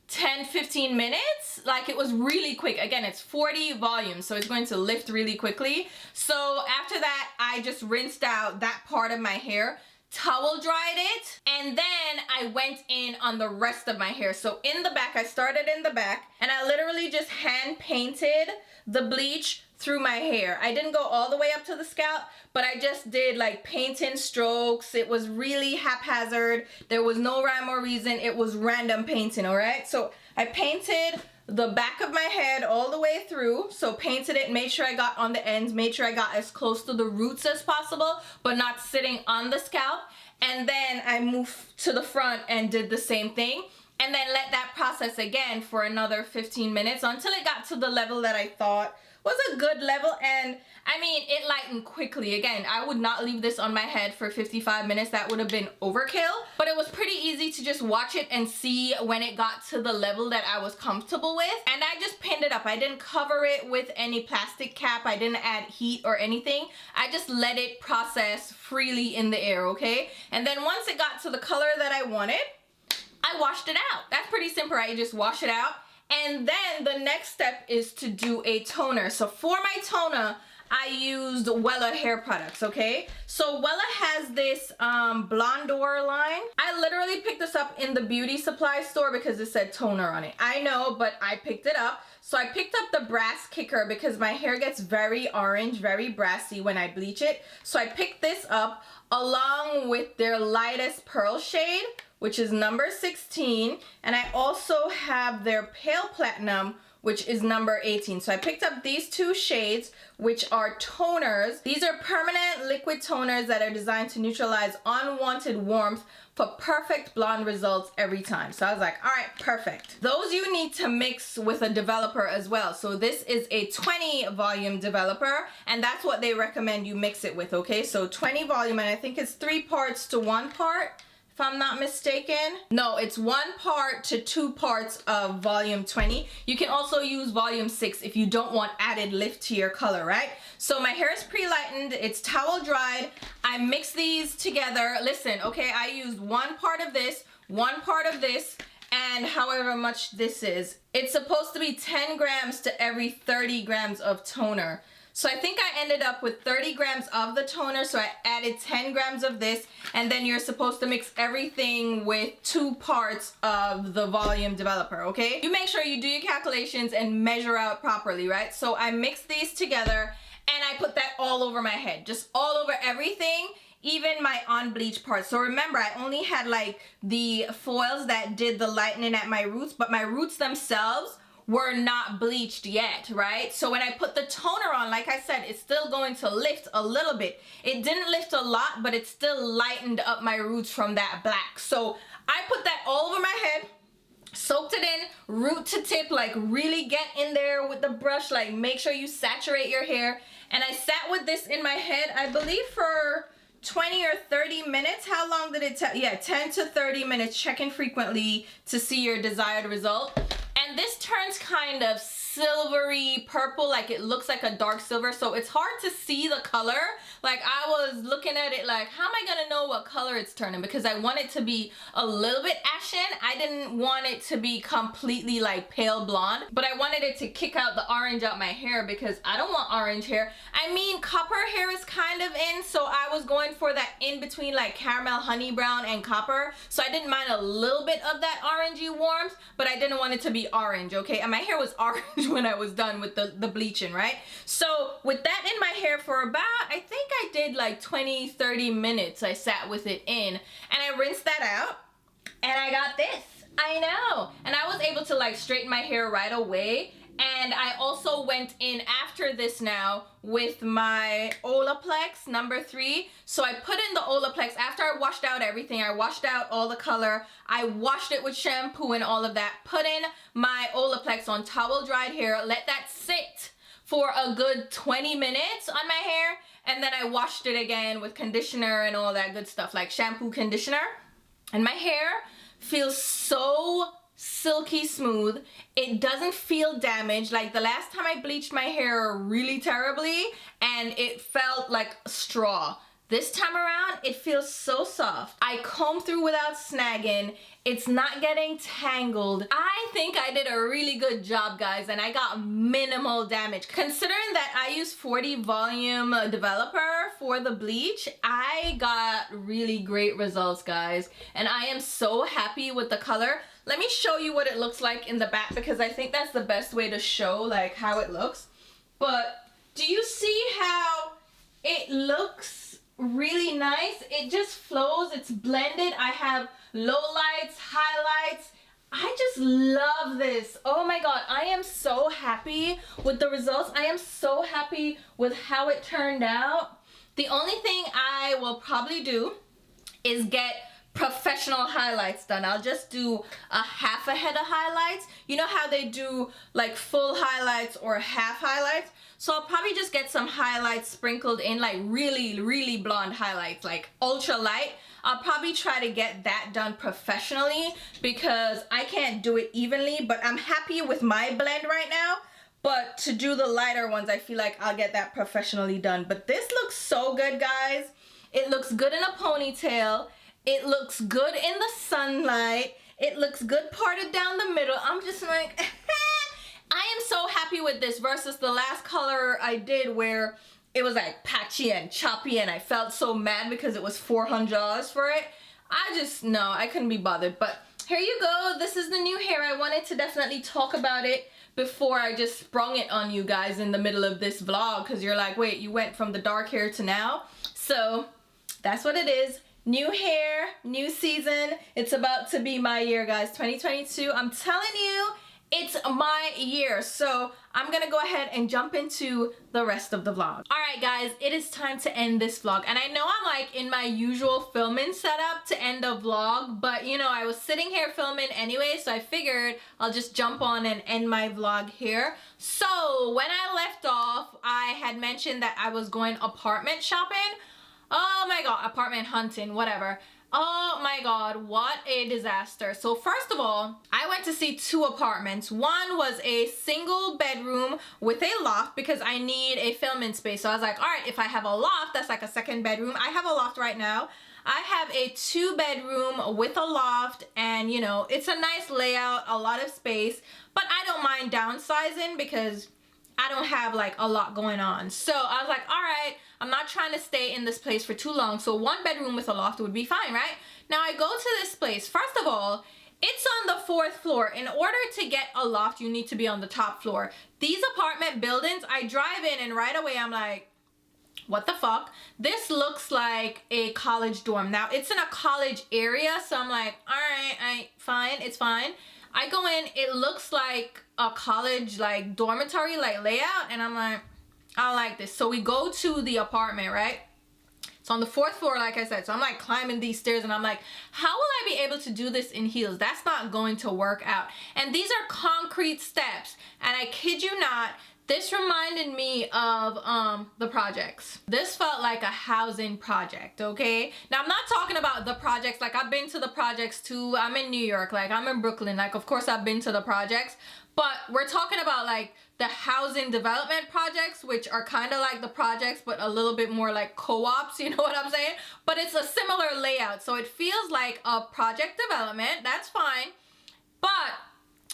Speaker 1: 10-15 minutes, like it was really quick. Again, it's 40 volumes, so it's going to lift really quickly. So after that, I just rinsed out that part of my hair, towel dried it, and then I went in on the rest of my hair. So in the back, I started in the back, and I literally just hand painted the bleach through my hair. I didn't go all the way up to the scalp, but I just did like painting strokes. It was really haphazard. There was no rhyme or reason. It was random painting, all right? So I painted the back of my head all the way through. So painted it, made sure I got on the ends, made sure I got as close to the roots as possible, but not sitting on the scalp. And then I moved to the front and did the same thing. And then let that process again for another 15 minutes until it got to the level that I thought was a good level. And I mean, it lightened quickly. Again, I would not leave this on my head for 55 minutes. That would have been overkill, but it was pretty easy to just watch it and see when it got to the level that I was comfortable with. And I just pinned it up. I didn't cover it with any plastic cap. I didn't add heat or anything. I just let it process freely in the air, okay? And then once it got to the color that I wanted, I washed it out. That's pretty simple, right? You just wash it out. And then the next step is to do a toner. So for my toner, I used Wella hair products, okay? So Wella has this Blondor line. I literally picked this up in the beauty supply store because it said toner on it. I know, but I picked it up. So I picked up the brass kicker because my hair gets very orange, very brassy when I bleach it. So I picked this up along with their lightest pearl shade, which is number 16. And I also have their pale platinum, which is number 18. So I picked up these two shades, which are toners. These are permanent liquid toners that are designed to neutralize unwanted warmth for perfect blonde results every time. So I was like, all right, perfect. Those you need to mix with a developer as well. So this is a 20 volume developer, and that's what they recommend you mix it with, okay? So 20 volume, and I think it's 3 parts to 1 part. If I'm not mistaken. No, it's 1 part to 2 parts of volume 20. You can also use volume 6 if you don't want added lift to your color, right? So my hair is pre-lightened, it's towel dried. I mix these together. Listen, okay, I used 1 part of this, 1 part of this, and however much this is. It's supposed to be 10 grams to every 30 grams of toner. So I think I ended up with 30 grams of the toner, so I added 10 grams of this, and then you're supposed to mix everything with 2 parts of the volume developer, okay? You make sure you do your calculations and measure out properly, right? So I mixed these together, and I put that all over my head, just all over everything, even my unbleached parts. So remember, I only had like the foils that did the lightening at my roots, but my roots themselves were not bleached yet, right? So when I put the toner on, like I said, it's still going to lift a little bit. It didn't lift a lot, but it still lightened up my roots from that black. So I put that all over my head, soaked it in, root to tip, like really get in there with the brush, like make sure you saturate your hair. And I sat with this in my head, I believe for 20 or 30 minutes. How long did it take? Yeah, 10 to 30 minutes, checking frequently to see your desired result. And this turns kind of silvery purple, like it looks like a dark silver, so it's hard to see the color. Like I was looking at it like, how am I gonna know what color it's turning? Because I want it to be a little bit ashen. I didn't want it to be completely like pale blonde, but I wanted it to kick out the orange out my hair because I don't want orange hair. I mean, copper hair is kind of in, so I was going for that in between like caramel, honey brown, and copper. So I didn't mind a little bit of that orangey warmth, but I didn't want it to be orange, okay? And my hair was orange when I was done with the bleaching, right? So with that in my hair for about, I think I did like 20-30 minutes. I sat with it in, and I rinsed that out, and I got this. I know. And I was able to like straighten my hair right away. And I also went in after this now with my Olaplex number 3. So I put in the Olaplex after I washed out everything. I washed out all the color. I washed it with shampoo and all of that. Put in my Olaplex on towel dried hair. Let that sit for a good 20 minutes on my hair. And then I washed it again with conditioner and all that good stuff, like shampoo, conditioner. And my hair feels so silky smooth. It doesn't feel damaged. Like the last time I bleached my hair really terribly and it felt like straw. This time around, it feels so soft. I comb through without snagging. It's not getting tangled. I think I did a really good job, guys, and I got minimal damage. Considering that I used 40 volume developer for the bleach, I got really great results, guys. And I am so happy with the color. Let me show you what it looks like in the back because I think that's the best way to show like how it looks. But do you see how it looks really nice? It just flows, it's blended. I have lowlights, highlights. I just love this. Oh my god, I am so happy with the results. I am so happy with how it turned out. The only thing I will probably do is get professional highlights done. I'll just do a half a head of highlights. You know how they do like full highlights or half highlights? So I'll probably just get some highlights sprinkled in, like really blonde highlights, like ultra light. I'll probably try to get that done professionally because I can't do it evenly, but I'm happy with my blend right now. But to do the lighter ones, I feel like I'll get that professionally done. But this looks so good, guys. It looks good in a ponytail. It looks good in the sunlight. It looks good parted down the middle. I'm just like, I am so happy with this versus the last color I did where it was like patchy and choppy, and I felt so mad because it was $400 for it. No, I couldn't be bothered. But here you go. This is the new hair. I wanted to definitely talk about it before I just sprung it on you guys in the middle of this vlog, because you're like, wait, you went from the dark hair to now? So that's what it is. New hair, new season. It's about to be my year, guys. 2022. I'm telling you, it's my year. So I'm gonna go ahead and jump into the rest of the vlog. All right, guys, it is time to end this vlog. And I know I'm like in my usual filming setup to end a vlog, but you know, I was sitting here filming anyway, so I figured I'll just jump on and end my vlog here. So when I left off, I had mentioned that I was going apartment shopping. Oh my god, apartment hunting, whatever. Oh my god, what a disaster. So first of all, I went to see 2 apartments. One was a single bedroom with a loft because I need a filming space. So I was like, all right, if I have a loft, that's like a second bedroom. I have a loft right now. I have a 2-bedroom with a loft, and you know, it's a nice layout, a lot of space, but I don't mind downsizing because I don't have like a lot going on. So I was like, all right, I'm not trying to stay in this place for too long. So 1 bedroom with a loft would be fine, right? Now I go to this place. First of all, it's on the 4th floor. In order to get a loft, you need to be on the top floor. These apartment buildings, I drive in and right away I'm like, what the fuck? This looks like a college dorm. Now it's in a college area, so I'm like, all right, fine, it's fine. I go in, it looks like a college like dormitory like layout, and I'm like, I don't like this. So we go to the apartment, right? It's on the 4th floor, like I said. So I'm like climbing these stairs, and I'm like, how will I be able to do this in heels? That's not going to work out. And these are concrete steps, and I kid you not, this reminded me of the projects. This felt like a housing project, okay? Now, I'm not talking about the projects. Like, I've been to the projects too. I'm in New York. Like, I'm in Brooklyn. Like, of course, I've been to the projects. But we're talking about, like, the housing development projects, which are kind of like the projects, but a little bit more like co-ops, you know what I'm saying? But it's a similar layout. So it feels like a project development. That's fine. But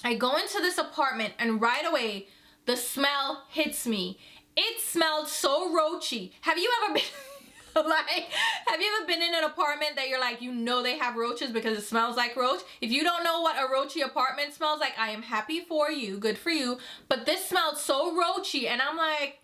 Speaker 1: I go into this apartment, and right away, the smell hits me. It smelled so roachy. Have you ever been like, have you ever been in an apartment that you're like, you know they have roaches because it smells like roach? If you don't know what a roachy apartment smells like, I am happy for you, good for you. But this smelled so roachy, and I'm like,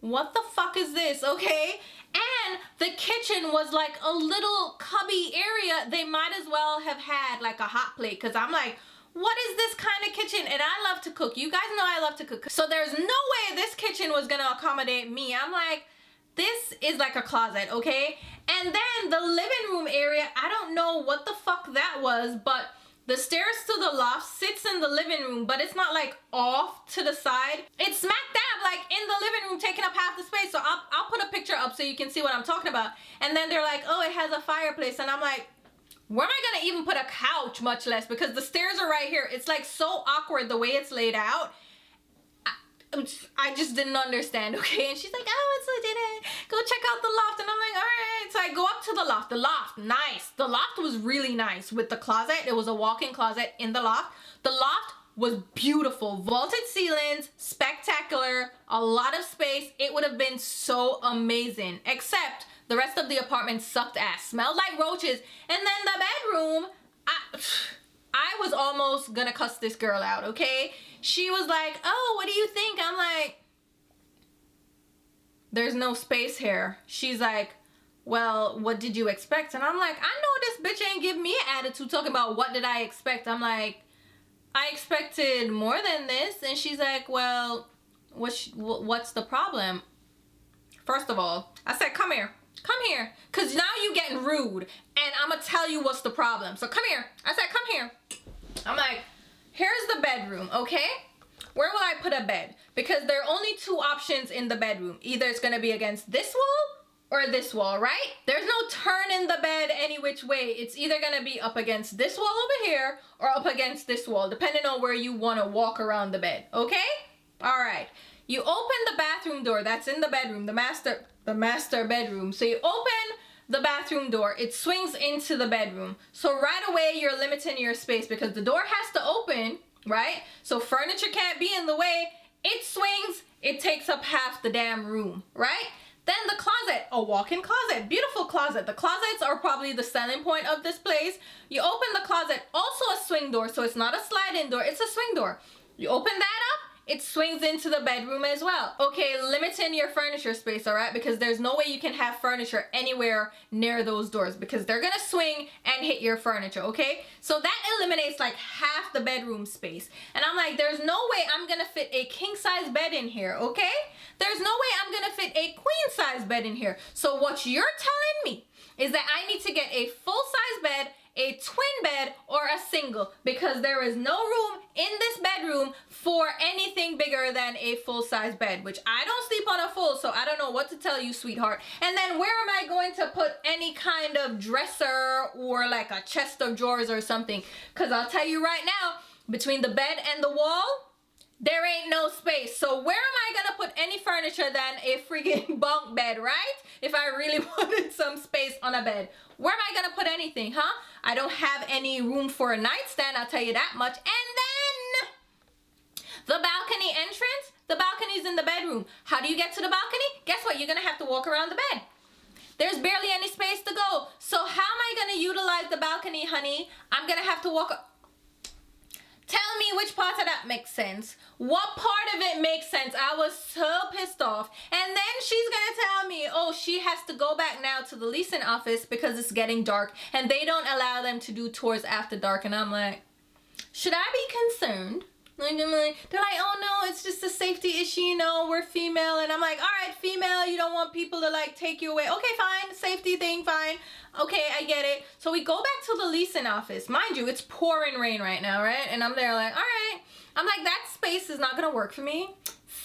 Speaker 1: what the fuck is this, okay? And the kitchen was like a little cubby area. They might as well have had like a hot plate, because I'm like, what is this kind of kitchen? And I love to cook. You guys know I love to cook. So there's no way this kitchen was gonna accommodate me. I'm like, this is like a closet, okay? And then the living room area, I don't know what the fuck that was, but the stairs to the loft sits in the living room, but it's not like off to the side. It's smack dab like in the living room, taking up half the space. So I'll put a picture up so you can see what I'm talking about. And then they're like, oh, it has a fireplace. And I'm like, where am I gonna even put a couch, much less? Because the stairs are right here. It's like so awkward the way it's laid out. I just didn't understand, okay? And she's like, oh, it's legit. Go check out the loft. And I'm like, all right. So I go up to the loft. The loft, nice. The loft was really nice with the closet. It was a walk-in closet in the loft. The loft was beautiful. Vaulted ceilings, spectacular, a lot of space. It would have been so amazing, except the rest of the apartment sucked ass. Smelled like roaches. And then the bedroom, I was almost gonna cuss this girl out, okay? She was like, oh, what do you think? I'm like, there's no space here. She's like, well, what did you expect? And I'm like, I know this bitch ain't giving me an attitude talking about what did I expect. I'm like, I expected more than this. And she's like, well, what's the problem? First of all, I said, come here. Come here. Because now you getting rude. And I'm going to tell you what's the problem. So come here. I said, come here. I'm like, here's the bedroom, okay? Where will I put a bed? Because there are only 2 options in the bedroom. Either it's going to be against this wall or this wall, right? There's no turning the bed any which way. It's either going to be up against this wall over here or up against this wall, depending on where you want to walk around the bed, okay? All right. You open the bathroom door. That's in the bedroom, the master bedroom. So you open the bathroom door. It swings into the bedroom. So right away, you're limiting your space because the door has to open, right? So furniture can't be in the way. It swings. It takes up half the damn room, right? Then the closet, a walk-in closet, beautiful closet. The closets are probably the selling point of this place. You open the closet, also a swing door, so it's not a slide-in door, it's a swing door. You open that up, it swings into the bedroom as well. Okay, limiting your furniture space, all right? Because there's no way you can have furniture anywhere near those doors because they're gonna swing and hit your furniture, okay? So that eliminates like half the bedroom space. And I'm like, there's no way I'm gonna fit a king-size bed in here, okay? There's no way I'm gonna fit a queen-size bed in here. So what you're telling me is that I need to get a full-size bed, a twin bed, or a single, because there is no room in this bedroom for anything bigger than a full-size bed, which I don't sleep on a full, so I don't know what to tell you, sweetheart. And then where am I going to put any kind of dresser or like a chest of drawers or something? Because I'll tell you right now, between the bed and the wall, there ain't no space. So where am I gonna put any furniture than a freaking bunk bed, right? If I really wanted some space on a bed. Where am I gonna put anything, huh? I don't have any room for a nightstand, I'll tell you that much. And then the balcony entrance, the balcony's in the bedroom. How do you get to the balcony? Guess what? You're gonna have to walk around the bed. There's barely any space to go. So how am I gonna utilize the balcony, honey? I'm gonna have to walk. Tell me which part of that makes sense. What part of it makes sense? I was so pissed off. And then she's gonna tell me, oh, she has to go back now to the leasing office because it's getting dark and they don't allow them to do tours after dark. And I'm like, should I be concerned? They're like, oh no, it's just a safety issue, you know, we're female. And I'm like, all right, female, you don't want people to like take you away. Okay, fine, safety thing, fine. Okay, I get it. So we go back to the leasing office. Mind you, it's pouring rain right now, right? And I'm there like, all right. I'm like, that space is not gonna work for me.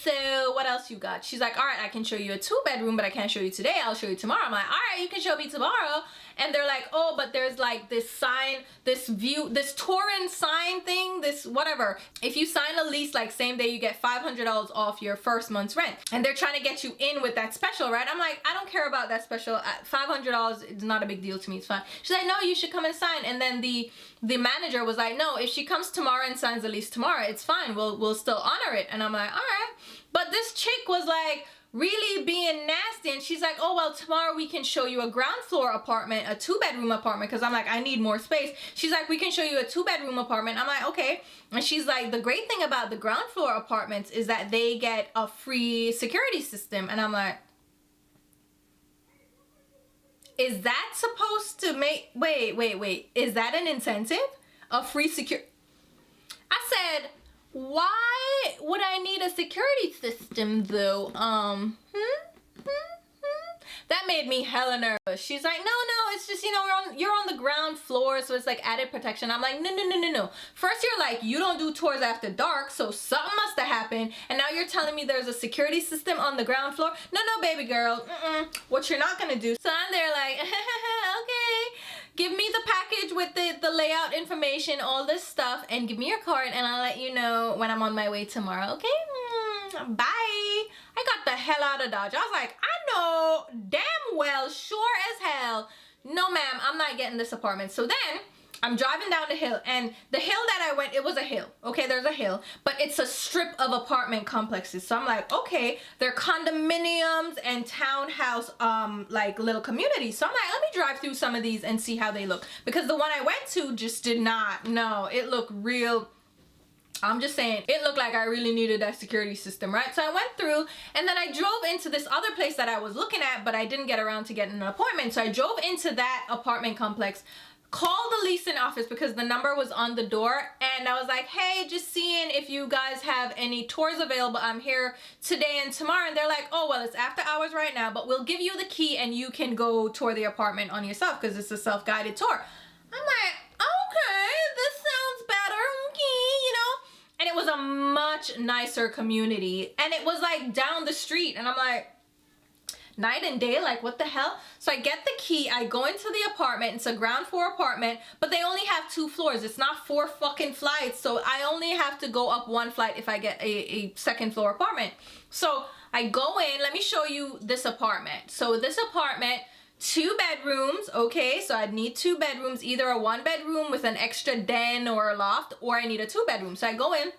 Speaker 1: So what else you got? She's like, all right, I can show you a 2-bedroom, but I can't show you today. I'll show you tomorrow. I'm like, all right, you can show me tomorrow. And they're like, oh, but there's like this sign, this view, this Torrent sign thing, this whatever. If you sign a lease, like same day, you get $500 off your first month's rent. And they're trying to get you in with that special, right? I'm like, I don't care about that special. $500 is not a big deal to me. It's fine. She's like, no, you should come and sign. And then the manager was like, no, if she comes tomorrow and signs the lease tomorrow, it's fine. We'll still honor it. And I'm like, all right. But this chick was like, really being nasty, and she's like, oh well, tomorrow we can show you a ground floor apartment, a 2-bedroom apartment, because I'm like, I need more space. She's like, we can show you a 2-bedroom apartment. I'm like, okay. And she's like, the great thing about the ground floor apartments is that they get a free security system. And I'm like, is that supposed to make, wait, is that an incentive? A free security? I said, why would I need a security system though? That made me hella nervous. She's like, no, it's just, you know, you're on the ground floor, so it's like added protection. I'm like, no. First you're like, you don't do tours after dark, so something must have happened. And now you're telling me there's a security system on the ground floor? No, baby girl. What you're not gonna do. So I'm there like, okay. Give me the package with the layout information, all this stuff, and give me your card, and I'll let you know when I'm on my way tomorrow, okay? Bye. I got the hell out of Dodge. I was like, I know damn well, sure as hell, no ma'am, I'm not getting this apartment. So then I'm driving down the hill, and the hill that I went, it was a hill. Okay, there's a hill, but it's a strip of apartment complexes. So I'm like, okay, they're condominiums and townhouse, like little communities. So I'm like, let me drive through some of these and see how they look. Because the one I went to just did not, no, it looked real. I'm just saying, it looked like I really needed that security system, right? So I went through, and then I drove into this other place that I was looking at, but I didn't get around to getting an appointment. So I drove into that apartment complex, called the leasing office because the number was on the door, and I was like, hey, just seeing if you guys have any tours available. I'm here today and tomorrow. And they're like, oh well, it's after hours right now, but we'll give you the key and you can go tour the apartment on yourself because it's a self-guided tour. I'm like, okay, this sounds better, okay, you know. And it was a much nicer community, and it was like down the street, and I'm like, night and day, like what the hell? So I get the key, I go into the apartment. It's a ground floor apartment, but they only have 2 floors. It's not 4 fucking flights, so I only have to go up 1 flight if I get a 2nd floor apartment. So I go in, let me show you this apartment. So this apartment, 2 bedrooms, okay, so I'd need 2 bedrooms, either a 1-bedroom with an extra den or a loft, or I need a 2-bedroom. So I go in,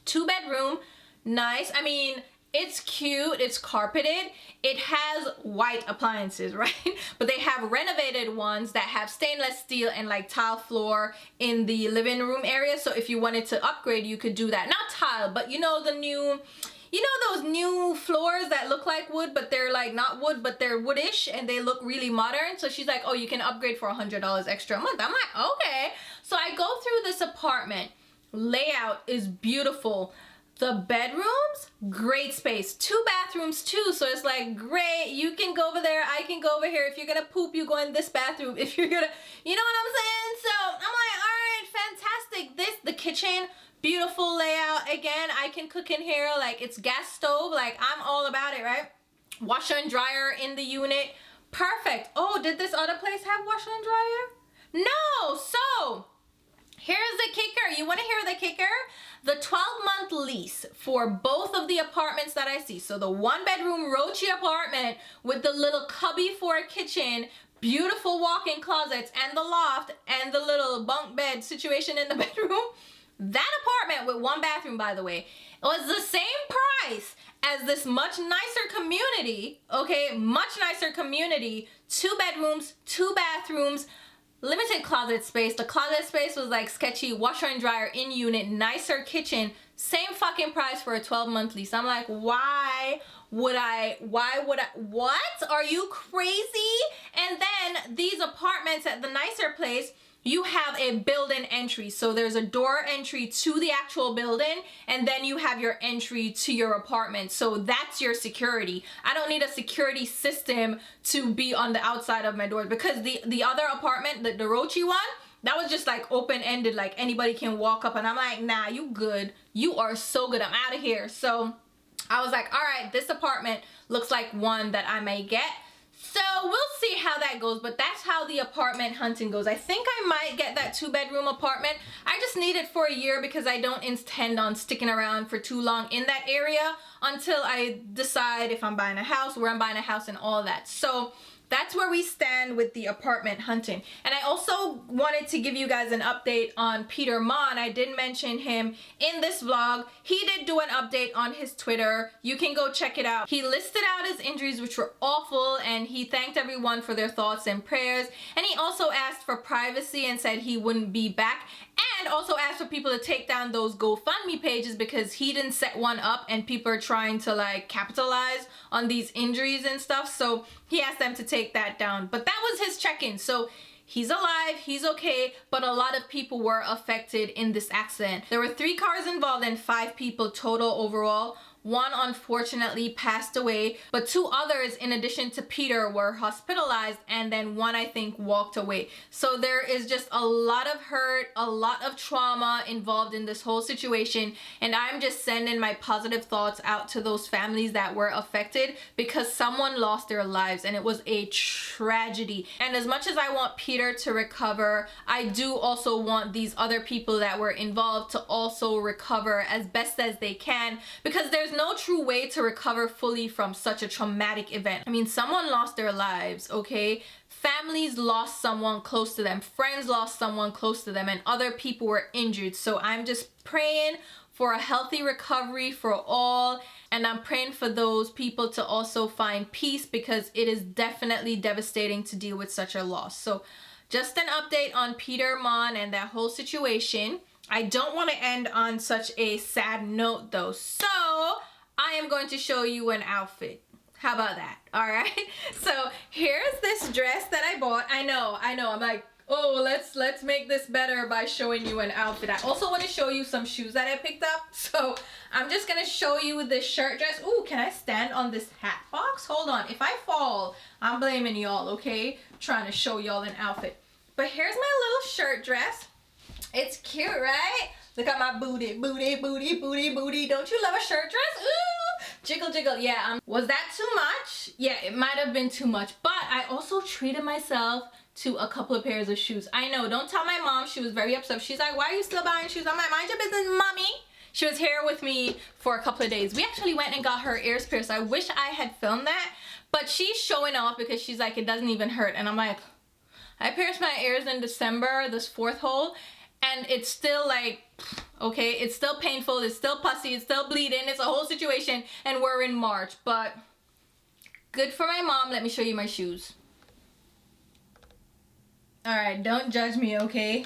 Speaker 1: 2-bedroom, nice. I mean, It's cute, it's carpeted, it has white appliances, right? But they have renovated ones that have stainless steel and like tile floor in the living room area. So if you wanted to upgrade, you could do that. Not tile, but you know, those new floors that look like wood, but they're like not wood, but they're woodish and they look really modern. So she's like, oh, you can upgrade for $100 extra a month. I'm like, okay. So I go through this apartment. Layout is beautiful. The bedrooms, great space. 2 bathrooms too, so it's like great. You can go over there, I can go over here. If you're gonna poop, you go in this bathroom. If you're gonna, you know what I'm saying? So I'm like, all right, fantastic. The kitchen, beautiful layout. Again, I can cook in here, like it's gas stove, like I'm all about it, right? Washer and dryer in the unit, perfect. Oh, did this other place have washer and dryer? No. So here's the kicker. You want to hear the kicker? The 12-month lease for both of the apartments that I see. So the 1-bedroom Rochi apartment with the little cubby for a kitchen, beautiful walk-in closets, and the loft, and the little bunk bed situation in the bedroom. That apartment with 1 bathroom, by the way, was the same price as this much nicer community, okay? Much nicer community, 2 bedrooms, 2 bathrooms, limited closet space. The closet space was like sketchy, washer and dryer in unit, nicer kitchen, same fucking price for a 12-month lease. I'm like, why would I, what? Are you crazy? And then these apartments at the nicer place, you have a built-in entry. So there's a door entry to the actual building, and then you have your entry to your apartment. So that's your security. I don't need a security system to be on the outside of my doors, because the other apartment, the Rochi one, that was just like open-ended, like anybody can walk up, and I'm like, nah, you good. You are so good. I'm out of here. So I was like, all right, this apartment looks like one that I may get. So we'll see how that goes, but that's how the apartment hunting goes. I think I might get that 2-bedroom apartment. I just need it for a year because I don't intend on sticking around for too long in that area until I decide if I'm buying a house, where I'm buying a house, and all that. So that's where we stand with the apartment hunting. And I also wanted to give you guys an update on Peter Mon. I did mention him in this vlog. He did do an update on his Twitter. You can go check it out. He listed out his injuries, which were awful, and he thanked everyone for their thoughts and prayers. And he also asked for privacy and said he wouldn't be back, and also asked for people to take down those GoFundMe pages because he didn't set one up and people are trying to like capitalize on these injuries and stuff. So he asked them to take that down. But that was his check-in. So he's alive, he's okay, but a lot of people were affected in this accident. There were 3 cars involved and 5 people total overall. 1 unfortunately passed away, but 2 others in addition to Peter were hospitalized, and then 1 I think walked away. So there is just a lot of hurt, a lot of trauma involved in this whole situation, and I'm just sending my positive thoughts out to those families that were affected, because someone lost their lives and it was a tragedy. And as much as I want Peter to recover, I do also want these other people that were involved to also recover as best as they can, because there's no true way to recover fully from such a traumatic event. I mean, someone lost their lives, okay? Families lost someone close to them, friends lost someone close to them, and other people were injured. So I'm just praying for a healthy recovery for all, and I'm praying for those people to also find peace, because it is definitely devastating to deal with such a loss. So just an update on Peter Mon and that whole situation. I don't want to end on such a sad note though, so I am going to show you an outfit. How about that? All right. So here's this dress that I bought. I know. I'm like, oh, let's make this better by showing you an outfit. I also want to show you some shoes that I picked up. So I'm just gonna show you this shirt dress. Ooh, can I stand on this hat box? Hold on. If I fall, I'm blaming y'all, okay? Trying to show y'all an outfit. But here's my little shirt dress. It's cute, right? Look at my booty, booty, booty, booty, booty. Don't you love a shirt dress? Ooh, jiggle, jiggle. Yeah, was that too much? Yeah, it might have been too much, but I also treated myself to a couple of pairs of shoes. I know, don't tell my mom. She was very upset. She's like, why are you still buying shoes? I'm like, mind your business, mommy. She was here with me for a couple of days. We actually went and got her ears pierced. I wish I had filmed that, but she's showing off because she's like, it doesn't even hurt. And I'm like, I pierced my ears in December, this 4th hole, and it's still like, okay? It's still painful, it's still pussy, it's still bleeding, it's a whole situation, and we're in March, but good for my mom. Let me show you my shoes. All right, don't judge me, okay?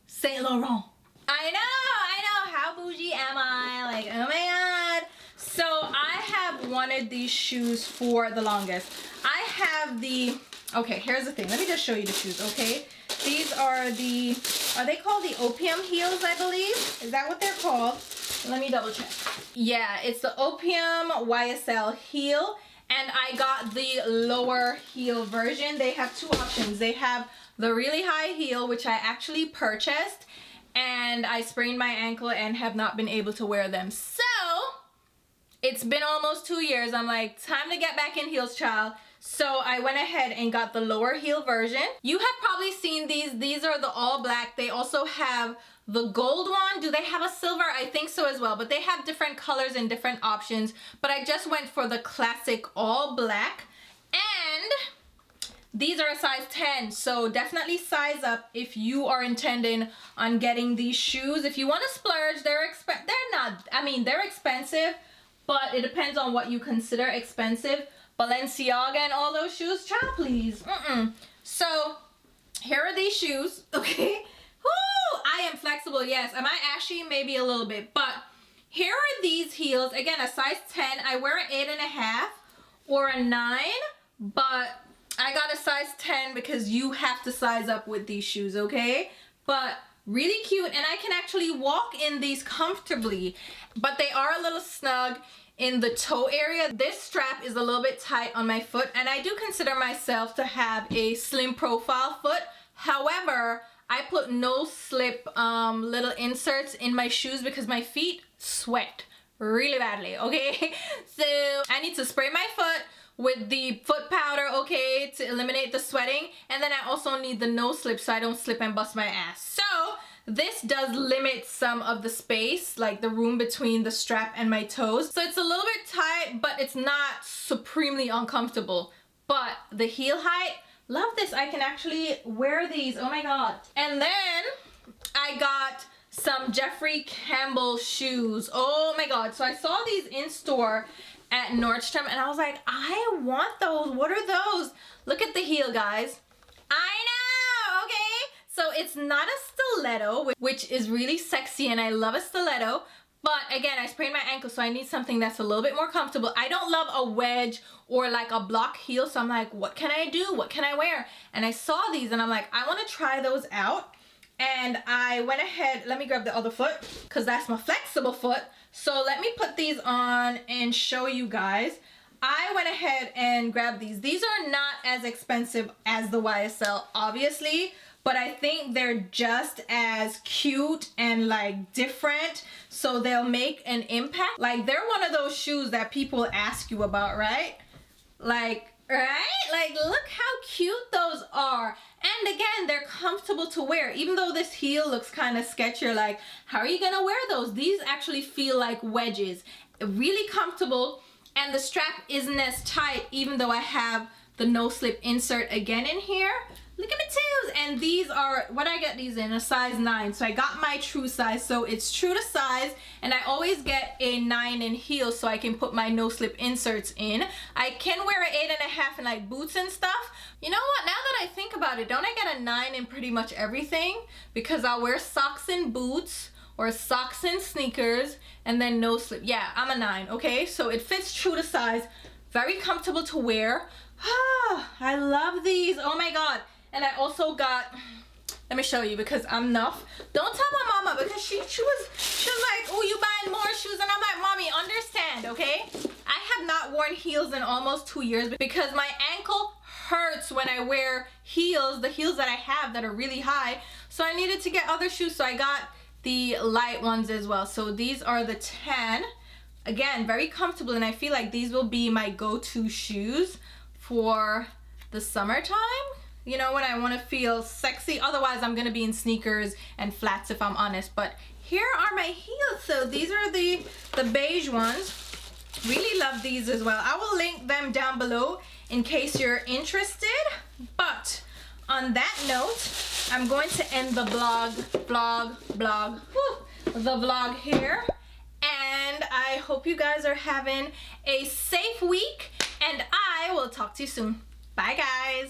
Speaker 1: Saint Laurent. I know, how bougie am I? Like, oh my God. So I have wanted these shoes for the longest. I have the, okay, here's the thing. Let me just show you the shoes, okay? These are they called the opium heels, I believe? Is that what they're called? Let me double check. Yeah, it's the opium YSL heel. And I got the lower heel version. They have two options. They have the really high heel, which I actually purchased, and I sprained my ankle and have not been able to wear them. So it's been almost 2 years. I'm like, time to get back in heels, child. So I went ahead and got the lower heel version. You have probably seen these. These are the all black. They also have the gold one. Do they have a silver? I think so as well, but they have different colors and different options. But I just went for the classic all black, and these are a size 10, so definitely size up if you are intending on getting these shoes. If you want to splurge, they're not, I mean, they're expensive, but it depends on what you consider expensive. Balenciaga and all those shoes, child, please. So here are these shoes, okay? Woo! I am flexible, yes. Am I ashy? Maybe a little bit. But here are these heels. Again, a size 10. I wear an 8.5 or a 9. But I got a size 10 because you have to size up with these shoes, okay? But really cute. And I can actually walk in these comfortably. But they are a little snug in the toe area. This strap is a little bit tight on my foot. And I do consider myself to have a slim profile foot. However, I put no slip little inserts in my shoes because my feet sweat really badly, okay? So I need to spray my foot with the foot powder, okay, to eliminate the sweating. And then I also need the no slip so I don't slip and bust my ass. So this does limit some of the space, like the room between the strap and my toes. So it's a little bit tight, but it's not supremely uncomfortable. But the heel height, love this. I can actually wear these. Oh my God. And then I got some Jeffrey Campbell shoes. Oh my God. So I saw these in store at Nordstrom and I was like, I want those. What are those? Look at the heel, guys. I know, okay? So it's not a stiletto, which is really sexy and I love a stiletto. But again, I sprained my ankle, so I need something that's a little bit more comfortable. I don't love a wedge or like a block heel, so I'm like, what can I do? What can I wear? And I saw these and I'm like, I want to try those out. And I went ahead, let me grab the other foot because that's my flexible foot. So let me put these on and show you guys. I went ahead and grabbed these. These are not as expensive as the YSL, obviously, but I think they're just as cute and like different, so they'll make an impact. Like they're one of those shoes that people ask you about, right? Like, right? Like look how cute those are. And again, they're comfortable to wear. Even though this heel looks kind of sketchy, you're like, how are you gonna wear those? These actually feel like wedges. Really comfortable, and the strap isn't as tight, even though I have the no slip insert again in here. Look at my toes. And these are, what I get these in, a size 9. So I got my true size, so it's true to size, and I always get a 9 in heels so I can put my no slip inserts in. I can wear an 8.5 in like boots and stuff. You know what, now that I think about it, don't I get a 9 in pretty much everything? Because I'll wear socks and boots or socks and sneakers and then no slip. Yeah, I'm a 9, okay? So it fits true to size, very comfortable to wear. I love these, oh my God. And I also got, let me show you because I'm enough. Don't tell my mama because she was like, oh, you buying more shoes? And I'm like, mommy, understand, okay? I have not worn heels in almost 2 years because my ankle hurts when I wear heels, the heels that I have that are really high. So I needed to get other shoes. So I got the light ones as well. So these are the 10. Again, very comfortable. And I feel like these will be my go-to shoes for the summertime. You know, when I want to feel sexy. Otherwise, I'm going to be in sneakers and flats if I'm honest. But here are my heels. So these are the beige ones. Really love these as well. I will link them down below in case you're interested. But on that note, I'm going to end the vlog here. And I hope you guys are having a safe week, and I will talk to you soon. Bye, guys.